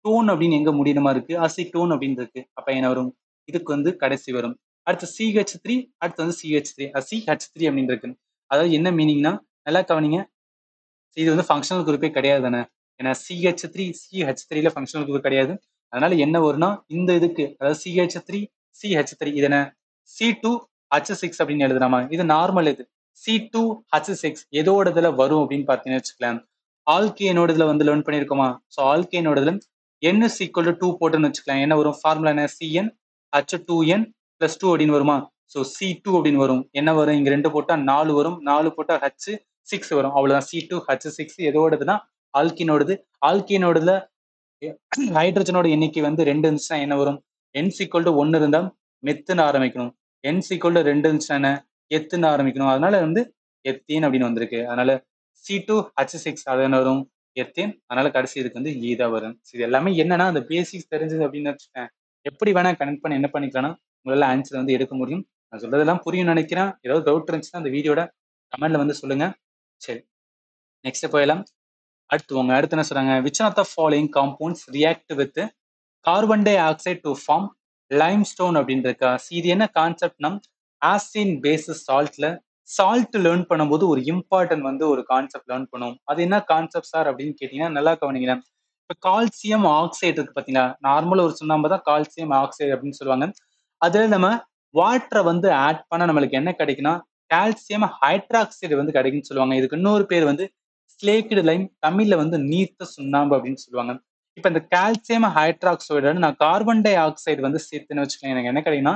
டோன் அப்படின்னு எங்க முடியணுமா இருக்கு, அசிட்டோன் அப்படின்னு இருக்கு. அப்ப என்ன வரும், இதுக்கு வந்து கடைசி வரும். அடுத்து CH3, அடுத்து வந்து CH3, CH3 அப்படின்னு இருக்கு. அதாவது என்ன மீனிங்னா, நல்லா கவனிங்க, இது வந்து ஃபங்க்ஷனல் குரூப்பே கிடையாது தானே, ஏன்னா CH3ல ஃபங்க்ஷனல் குரூப் கிடையாது. அதனால என்ன வரும்னா இந்த இதுக்கு, அதாவது CH3 இது என்ன C2H6 அப்படின்னு எழுதுறாமா, இது நார்மல். இது C2H6 எதோட இதுல வரும் அப்படின்னு பார்த்தீங்கன்னு வச்சுக்கலாம், ஆல்கேனோட இதுல வந்து லேர்ன் பண்ணியிருக்கோமா. ஸோ ஆல்கேனோட இதுல N is equal to 2 போட்டுன்னு வச்சுக்கலாம், என்ன வரும் ஃபார்முலா என்ன, CnH2n+2 அப்படின்னு வருமா. ஸோ C2 அப்படின்னு வரும், என்ன வரும், இங்க 2 போட்டா 4 வரும், 4 போட்டா H6 வரும், அவ்வளவுதான். C2H6 எதோடதுன்னா ஆல்கினோடது. ஆல்கினோடதுல ஹைட்ரஜனோட எண்ணிக்கை வந்து 2 இருந்துச்சுன்னா என்ன வரும், N = 1 இருந்தா மெத்துன்னு ஆரம்பிக்கணும், N = 2 இருந்துச்சுன்னா என்ன, எத்துன்னு ஆரம்பிக்கணும். அதனால வந்து எத்தீன் அப்படின்னு வந்திருக்கு. அதனால C2H6 அது என்ன வரும், எத்தேன். அதனால கடைசி இதுக்கு வந்து E தான் வரும். இது எல்லாமே என்னன்னா அந்த பேசிக்ஸ் தெரிஞ்சது அப்படின்னு வச்சுக்கேன், எப்படி வேணா கனெக்ட் பண்ணி என்ன பண்ணிக்கலாம்னா உங்களால ஆன்சர் வந்து எடுக்க முடியும். நான் சொல்றதெல்லாம் புரியும் நினைக்கிறேன். ஏதாவது டவுட் இருந்துச்சுன்னா அந்த வீடியோட கமெண்ட்ல வந்து சொல்லுங்க. சரி, நெக்ஸ்ட் போயிடலாம். அடுத்து என்ன சொல்றாங்க, which one of the following compounds react with carbon dioxide to form limestone அப்படின்னு இருக்கா. இது என்ன கான்செப்ட்னா, ஆசிட் பேஸ் சால்ட்ல சால்ட் லேர்ன் பண்ணும்போது ஒரு இம்பார்ட்டன்ட் வந்து ஒரு கான்செப்ட் லேர்ன் பண்ணும். அது என்ன கான்செப்ட் சார் அப்படின்னு கேட்டீங்கன்னா நல்லா கவனிங்க. இப்ப கால்சியம் ஆக்சைடு இருக்கு பாத்தீங்களா, நார்மலா ஒரு சுண்ணாம்பு தான் கால்சியம் ஆக்சைடு அப்படின்னு சொல்லுவாங்க. அதுல நம்ம வாட்டரை வந்து ஆட் பண்ண நம்மளுக்கு என்ன கிடைக்குன்னா கால்சியம் ஹைட்ராக்சைடு வந்து கிடைக்குன்னு சொல்லுவாங்க. இதுக்கு இன்னொரு பேர் வந்து ஸ்லேக்டு லைம், தமிழ்ல வந்து நீர்த்த சுண்ணாம்பு அப்படின்னு சொல்லுவாங்க. இப்ப இந்த கால்சியம் ஹைட்ராக்சைடு நான் கார்பன் டை ஆக்சைடு வந்து சேர்த்துன்னு வச்சுக்கோங்க, எனக்கு என்ன கிடைக்குன்னா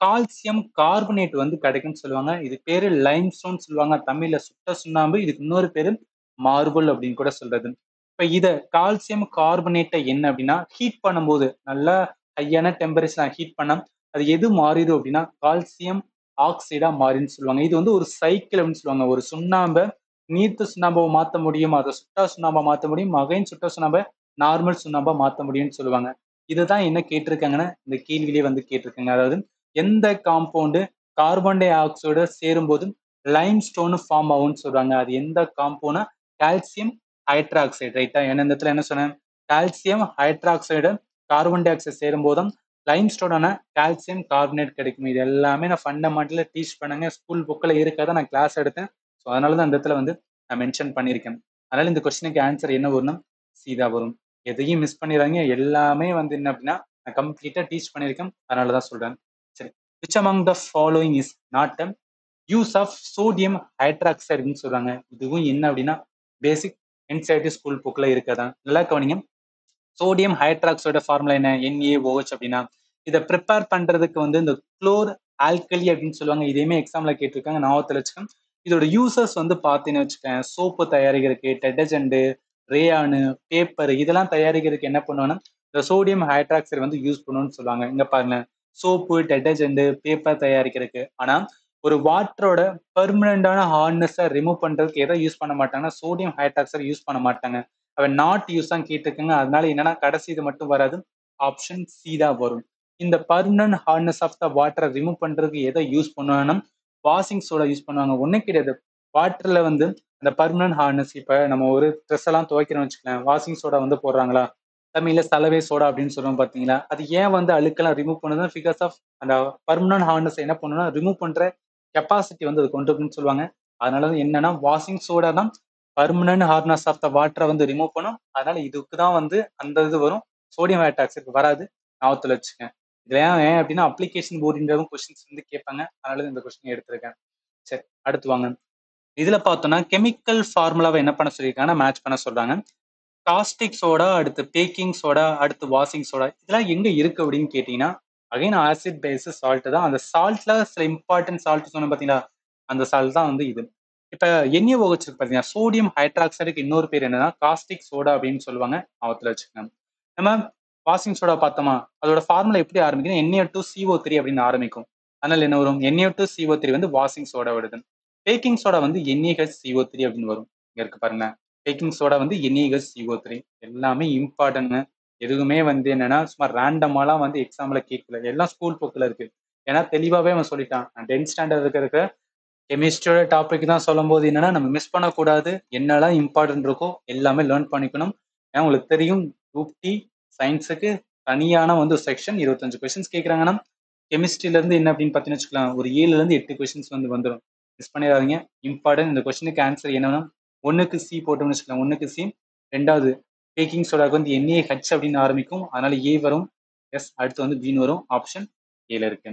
கால்சியம் கார்பனேட் வந்து கிடைக்குன்னு சொல்லுவாங்க. இது பேரு லைம்ஸ்டோன் சொல்லுவாங்க, தமிழ்ல சுட்ட சுண்ணாம்பு. இதுக்கு இன்னொரு பேரு மார்பிள் அப்படின்னு கூட சொல்றது. இப்ப இத கால்சியம் கார்பனேட்டை என்ன அப்படின்னா ஹீட் பண்ணும்போது நல்லா ஹையான டெம்பரேச்சர் ஹீட் பண்ணா அது எது மாறிடும் அப்படின்னா கால்சியம் ஆக்சைடா மாறின்னு சொல்லுவாங்க. இது வந்து ஒரு சைக்கிள் அப்படின்னு சொல்லுவாங்க. ஒரு சுண்ணாம்பை நீர்த்த சுண்ணாம்பை மாற்ற முடியும், அதை சுட்டா சுண்ணாம்பை மாற்ற முடியும், மகைன் சுட்ட சுண்ணாம்பை நார்மல் சுண்ணாம்பா மாற்ற முடியும்னு சொல்லுவாங்க. இதுதான் என்ன கேட்டிருக்காங்கன்னா இந்த கேள்வியிலே வந்து கேட்டிருக்காங்க. அதாவது எந்த காம்பவுண்டு கார்பன் டை ஆக்சைடு சேரும் போது லைம் ஸ்டோன் ஃபார்ம் ஆகும்னு சொல்றாங்க. அது எந்த காம்பவுண்டா கால்சியம் ஹைட்ராக்சைடு, ரைட்டா. ஏன்னா இந்த இடத்துல என்ன சொன்னேன், calcium hydroxide carbon di oxide சேரும் போதும் லைம் ஸ்டோனான கால்சியம் கார்பனேட் கிடைக்கும். இது எல்லாமே நான் ஃபண்டமெண்டல டீச் பண்ணங்க, ஸ்கூல் புக்கில் இருக்காத நான் கிளாஸ் எடுத்தேன். ஸோ அதனால தான் இந்த இடத்துல வந்து நான் மென்ஷன் பண்ணியிருக்கேன். அதனால இந்த கொஸ்டினுக்கு ஆன்சர் என்ன வரும்னா சீதா வரும். எதையும் மிஸ் பண்ணிடுறாங்க, எல்லாமே வந்து என்ன அப்படின்னா நான் கம்ப்ளீட்டா டீச் பண்ணியிருக்கேன், அதனால தான் சொல்றேன். சரி, which among the following is not a use of sodium hydroxide சொல்றாங்க. இதுவும் என்ன அப்படின்னா பேசிக் என்சிஇஆர்டி ஸ்கூல் புக்ல இருக்கதான், நல்லா கவனிங்க. சோடியம் ஹைட்ராக்சைடு ஃபார்முலா என்ன, NaOH அப்படின்னா இதை ப்ரிப்பேர் பண்றதுக்கு வந்து இந்த குளோர் ஆல்கலி அப்படின்னு சொல்லுவாங்க. இதையுமே எக்ஸாம்ல கேட்டிருக்காங்க, ஞாபகத்தில் வச்சுக்கோங்க. இதோட யூசர்ஸ் வந்து பார்த்தீங்கன்னு வச்சுக்கேன், சோப்பு தயாரிக்கிறதுக்கு, டெட்டர்ஜென்ட், ரேயானு, பேப்பர் இதெல்லாம் தயாரிக்கிறதுக்கு என்ன பண்ணுவோம்னா இந்த சோடியம் ஹைட்ராக்சைடு வந்து யூஸ் பண்ணுவோம்னு சொல்லுவாங்க. இங்க பாருங்க, சோப்பு, டெட்டர்ஜென்ட், பேப்பர் தயாரிக்கிறதுக்கு. ஆனா ஒரு வாட்டரோட பெர்மனண்டான ஹார்ட்னஸை ரிமூவ் பண்றதுக்கு எதை யூஸ் பண்ண மாட்டாங்கன்னா சோடியம் ஹைட்ராக்சைடு யூஸ் பண்ண மாட்டாங்க. அவன் நாட் யூஸ் தான் கேட்டிருக்குங்க. அதனால என்னன்னா கடைசி இது மட்டும் வராது, ஆப்ஷன் சி தான் வரும். இந்த பர்மனன்ட் ஹார்ட்னஸ் ஆஃப் த வாட்டரை ரிமூவ் பண்றதுக்கு எதை யூஸ் பண்ணுவாங்கன்னா வாஷிங் சோடா யூஸ் பண்ணுவாங்க. ஒன்றும் கிடையாது, வாட்டர்ல வந்து அந்த பர்மனன்ட் ஹார்ட்னஸ், இப்ப நம்ம ஒரு ட்ரெஸ் எல்லாம் துவைக்கிறோம்னு வச்சுக்கலாம், வாஷிங் சோடா வந்து போடுறாங்களா, தமிழ்ல சலவை சோடா அப்படின்னு சொல்லுவோம் பாத்தீங்களா. அது ஏன் வந்து அழுக்கெல்லாம் ரிமூவ் பண்ணுது, பிகாஸ் ஆஃப் அந்த பர்மனன்ட் ஹார்ட்னஸ் என்ன பண்ணுன்னா ரிமூவ் பண்ற கெப்பாசிட்டி வந்து அது கொண்டு இருக்குன்னு சொல்லுவாங்க. அதனால என்னன்னா வாஷிங் சோடா தான் பர்மனன்ட் ஹார்ட்னஸ் ஆஃப் த வாட்டரை வந்து ரிமூவ் பண்ணும். அதனால இதுக்கு தான் வந்து அந்த இது வரும், சோடியம் ஹைட்ராக்சைடு வராது, ஞாபகத்தில் வச்சுக்கேன். இதுல ஏன் அப்படின்னா அப்ளிகேஷன் ஓரியன்டாவும் கொஸ்டின்ஸ் வந்து கேட்பாங்க, அதனால இந்த கொஸ்டின் எடுத்திருக்கேன். சரி, அடுத்து வாங்க. இதுல பார்த்தோம்னா கெமிக்கல் ஃபார்முலாவை என்ன பண்ண சொல்லியிருக்காங்கன்னா மேட்ச் பண்ண சொல்றாங்க. காஸ்டிக் சோடா, அடுத்து பேக்கிங் சோடா, அடுத்து வாஷிங் சோடா, இதெல்லாம் எங்க இருக்கு அப்படின்னு கேட்டீங்கன்னா அகைன் ஆசிட் பேஸ் சால்ட் தான். அந்த சால்ட்ல சில இம்பார்ட்டன்ட் சால்ட் சொன்ன பாத்தீங்களா, அந்த சால்ட் தான் வந்து இது. இப்ப NaOH இருக்கு பாத்தீங்கன்னா, சோடியம் ஹைட்ராக்சைடுக்கு இன்னொரு பேர் என்னன்னா காஸ்டிக் சோடா அப்படின்னு சொல்லுவாங்க, அவத்துல வச்சுக்கோங்க. நம்ம வாஷிங் சோடா பார்த்தோமா, அதோட ஃபார்முலா எப்படி ஆரம்பிக்கும், Na2CO3 அப்படின்னு ஆரம்பிக்கும். அதனால என்ன வரும், Na2CO3 வந்து வாஷிங் சோடா வருது. பேக்கிங் சோடா வந்து NaHCO3 அப்படின்னு வரும். இங்க இருக்கு பாருங்க, பேக்கிங் சோடா வந்து NaHCO3. எல்லாமே இம்பார்ட்டன்ட்ங்க. எதுவுமே வந்து என்னன்னா சும்மா ரேண்டமாலாம் வந்து எக்ஸாம்ல கேட்கல, எல்லாம் ஸ்கூல் புக்ல இருக்கு. ஏன்னா தெளிவாவே அவன் சொல்லிட்டான், 10th ஸ்டாண்டர்ட் இருக்கிற கெமிஸ்ட்ரியோட டாபிக் தான் சொல்லும் போது என்னன்னா நம்ம மிஸ் பண்ணக்கூடாது, என்னெல்லாம் இம்பார்ட்டன்ட் இருக்கோ எல்லாமே லேர்ன் பண்ணிக்கணும். ஏன்னா உங்களுக்கு தெரியும், குரூப் டி சயின்ஸுக்கு தனியான வந்து செக்ஷன் 25 கொஸ்டின்ஸ் கேட்குறாங்கன்னா கெமிஸ்ட்ரியில இருந்து என்ன அப்படின்னு பார்த்தீங்கன்னு வச்சுக்கலாம், ஒரு 7ல இருந்து 8 கொஸ்டின்ஸ் வந்து வந்துடும். மிஸ் பண்ணிடாதீங்க, இம்பார்ட்டன்ட். இந்த கொஸ்டினுக்கு ஆன்சர் என்னன்னா 1க்கு சி போட்டோம்னு வச்சுக்கலாம், 1க்கு சி. ரெண்டாவது பேக்கிங் சோடாக்கு வந்து NaH அப்படின்னு ஆரம்பிக்கும், அதனால ஏ வரும். எஸ், அடுத்து வந்து பின்னு வரும், ஆப்ஷன் ஏல இருக்கு.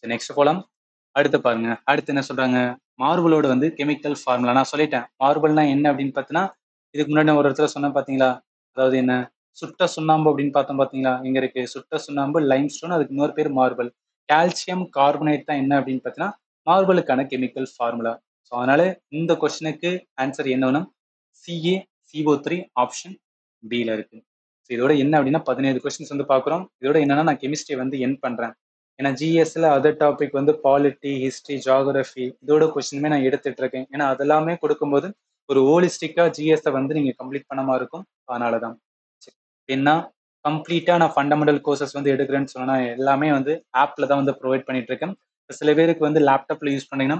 நெக்ஸ்ட் போலாம். அடுத்து பாருங்க, அடுத்து என்ன சொல்றாங்க, மார்பிளோட வந்து கெமிக்கல் ஃபார்முலா நான் சொல்லிட்டேன். மார்பிள்னா என்ன அப்படின்னு பார்த்தீங்கன்னா இதுக்கு முன்னாடி ஒரு இடத்துல சொன்ன பாத்தீங்களா, அதாவது என்ன சுட்ட சுண்ணாம்பு அப்படின்னு பார்த்தோம் பாத்தீங்களா, எங்க இருக்கு சுட்ட சுண்ணாம்பு, லைம் ஸ்டோன், அதுக்கு இன்னொரு பேர் மார்பிள். கால்சியம் கார்பனேட் தான் என்ன அப்படின்னு பார்த்தீங்கன்னா மார்பிளுக்கான கெமிக்கல் ஃபார்முலா. ஸோ அதனால இந்த கொஸ்டினுக்கு ஆன்சர் என்ன வேணும், CaCO3, ஆப்ஷன் பில இருக்கு. ஸோ இதோட என்ன அப்படின்னா 17 கொஸ்டின்ஸ் வந்து பார்க்குறோம். இதோட என்னன்னா நான் கெமிஸ்ட்ரி வந்து என் பண்றேன். ஏன்னா ஜிஎஸ்ல அதர் டாபிக் வந்து பாலிட்டி, ஹிஸ்ட்ரி, ஜியாகிரபி இதோட கொஸ்டினுமே நான் எடுத்துட்டு இருக்கேன். ஏன்னா அதெல்லாமே கொடுக்கும்போது ஒரு ஹோலிஸ்டிக்கா ஜிஎஸ்ஸை வந்து நீங்க கம்ப்ளீட் பண்ண மாதிரி இருக்கும், அதனால தான். ஏன்னா கம்ப்ளீட்டா நான் ஃபண்டமெண்டல் கோர்சஸ் வந்து எடுக்கிறேன்னு சொன்னா எல்லாமே வந்து ஆப்ல தான் வந்து ப்ரொவைட் பண்ணிட்டு இருக்கேன். சில பேருக்கு வந்து லேப்டாப்ல யூஸ் பண்ணீங்கன்னா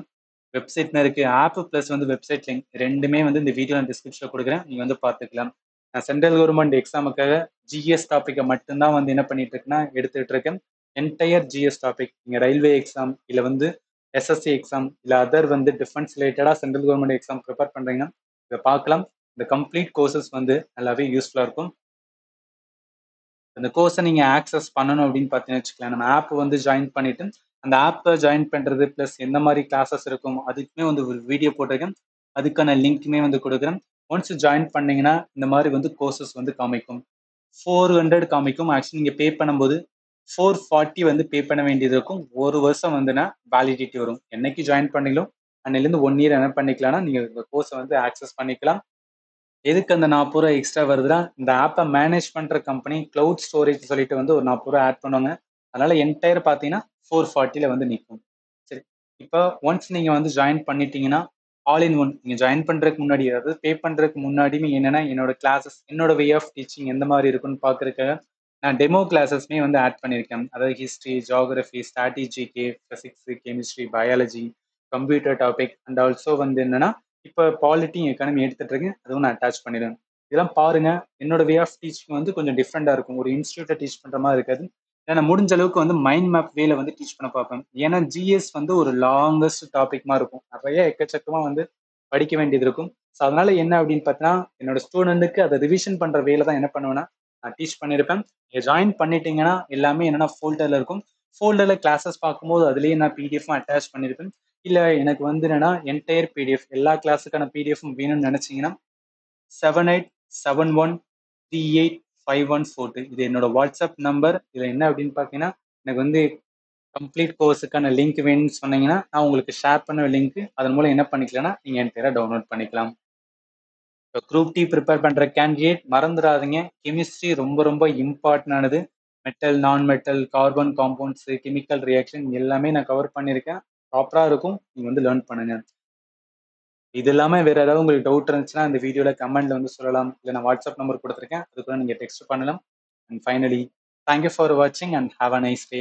வெப்சைட்னு இருக்கு, ஆப் பிளஸ் வந்து வெப்சைட் லிங்க் ரெண்டுமே வந்து இந்த வீடியோ நான் டிஸ்கிரிப்ஷன்ல கொடுக்குறேன், நீங்க வந்து பார்த்துக்கலாம். நான் சென்ட்ரல் கவர்மெண்ட் எக்ஸாமுக்காக ஜிஎஸ் டாப்பிக்கை மட்டும்தான் வந்து என்ன பண்ணிட்டு இருக்கேன்னா எடுத்துட்டு இருக்கேன். என்டையர் ஜிஎஸ் டாபிக், நீங்க ரயில்வே எக்ஸாம் இல்லை வந்து எஸ்எஸ்சி எக்ஸாம் இல்லை அதர் வந்து டிஃபென்ஸ் ரிலேட்டடாக சென்ட்ரல் கவர்மெண்ட் எக்ஸாம் ப்ரிப்பேர் பண்ணுறீங்கன்னா இதை பார்க்கலாம். இந்த கம்ப்ளீட் கோர்சஸ் வந்து நல்லாவே யூஸ்ஃபுல்லாக இருக்கும். அந்த கோர்ஸை நீங்கள் ஆக்சஸ் பண்ணணும் அப்படின்னு பார்த்தீங்கன்னு வச்சுக்கலாம், நம்ம ஆப் வந்து ஜாயின் பண்ணிட்டு அந்த ஆப்பை ஜாயின் பண்ணுறது ப்ளஸ் எந்த மாதிரி கிளாஸஸ் இருக்கும் அதுக்குமே வந்து ஒரு வீடியோ போட்டிருக்கேன், அதுக்கான லிங்க்குமே வந்து கொடுக்குறேன். ஒன்ஸ் ஜாயின் பண்ணீங்கன்னா இந்த மாதிரி வந்து கோர்சஸ் வந்து காமிக்கும். 400 காமிக்கும். ஆக்சுவலி நீங்கள் பே பண்ணும்போது 440 வந்து பே பண்ண வேண்டியது இருக்கும். ஒரு வருஷம் வந்துன்னா வேலிடிட்டி வரும். என்னைக்கு ஜாயின் பண்ணீங்களோ அன்னையிலேருந்து 1 இயர் என்ன பண்ணிக்கலாம்னா நீங்கள் இந்த கோர்ஸை வந்து ஆக்சஸ் பண்ணிக்கலாம். எதுக்கு அந்த 40 ரூபா எக்ஸ்ட்ரா வருதுன்னா, இந்த ஆப்பை மேனேஜ் பண்ற கம்பெனி கிளவுட் ஸ்டோரேஜ் சொல்லிட்டு வந்து ஒரு 40 ரூபா ஆட் பண்ணுவாங்க. அதனால என்டையர் பார்த்தீங்கன்னா 440ல வந்து நிற்கும். சரி, இப்போ ஒன்ஸ் நீங்க வந்து ஜாயின் பண்ணிட்டீங்கன்னா ஆல் இன் ஒன், நீங்க ஜாயின் பண்றதுக்கு முன்னாடி அதாவது பே பண்றதுக்கு முன்னாடியுமே என்னன்னா என்னோட கிளாஸஸ், என்னோட வே ஆஃப் டீச்சிங் எந்த மாதிரி இருக்குன்னு பார்க்கறதுக்காக நான் டெமோ கிளாஸஸ்மே வந்து ஆட் பண்ணியிருக்கேன். அதாவது ஹிஸ்ட்ரி, ஜியாகிரபி, ஸ்ட்ராட்டஜிக்கு, physics, chemistry, biology, computer topic and also வந்து என்னன்னா இப்போ பாலிட்டி எக்கானமி எடுத்துட்டு இருக்கேன், அதுவும் நான் அட்டாச் பண்ணிடுவேன். இதெல்லாம் பாருங்க, என்னோட வே ஆஃப் டீச்சிங் வந்து கொஞ்சம் டிஃப்ரெண்டா இருக்கும். ஒரு இன்ஸ்டியூட்டை டீச் பண்ற மாதிரி இருக்காது. ஏன்னா முடிஞ்ச அளவுக்கு வந்து மைண்ட் மேப் வேல வந்து டீச் பண்ண பார்ப்பேன். ஏன்னா ஜிஎஸ் வந்து ஒரு லாங்கஸ்ட் டாபிக் மாதிரி இருக்கும், நிறைய எக்கச்சக்கமா வந்து படிக்க வேண்டியது இருக்கும். ஸோ அதனால என்ன அப்படின்னு பார்த்தீங்கன்னா என்னோட ஸ்டூடெண்ட்டுக்கு அதை ரிவிஷன் பண்ற வேலை தான் என்ன பண்ணுவேன்னா நான் டீச் பண்ணியிருப்பேன். நீங்கள் ஜாயின் பண்ணிட்டீங்கன்னா எல்லாமே என்னன்னா ஃபோல்டர்ல இருக்கும். ஃபோல்டர்ல கிளாஸஸ் பார்க்கும்போது அதுலேயே நான் பிடிஎஃப் அட்டாச் பண்ணியிருப்பேன். இல்லை எனக்கு வந்து என்னன்னா என்டையர் பிடிஎஃப் எல்லா கிளாஸுக்கான பிடிஎஃப்பும் வேணும்னு நினைச்சீங்கன்னா 7871385142 இது என்னோட வாட்ஸ்அப் நம்பர். இதில் என்ன அப்படின்னு பார்த்தீங்கன்னா எனக்கு வந்து கம்ப்ளீட் கோர்ஸுக்கான லிங்க் வேணும்னு சொன்னீங்கன்னா நான் உங்களுக்கு ஷேர் பண்ண லிங்க், அதன் மூலம் என்ன பண்ணிக்கலாம்னா நீங்கள் என் பேரை டவுன்லோட் பண்ணிக்கலாம். இப்போ குரூப் டி ப்ரிப்பேர் பண்ணுற கேண்டிடேட் மறந்துடாதீங்க, கெமிஸ்ட்ரி ரொம்ப ரொம்ப இம்பார்ட்டன்டானது. மெட்டல், நான் metal, carbon compounds, chemical reaction எல்லாமே நான் கவர் பண்ணியிருக்கேன். ப்ராப்பராக இருக்கும், நீங்கள் வந்து லேர்ன் பண்ணுங்க. இது இல்லாமல் வேறு ஏதாவது உங்களுக்கு டவுட் இருந்துச்சுன்னா இந்த வீடியோவில் கமெண்ட்ல வந்து சொல்லலாம். இல்லை நான் வாட்ஸ்அப் நம்பர் கொடுத்துருக்கேன், அதுக்குள்ள நீங்கள் டெக்ஸ்ட் பண்ணலாம். அண்ட் ஃபைனலி தேங்க்யூ ஃபார் வாட்சிங் and have a nice day.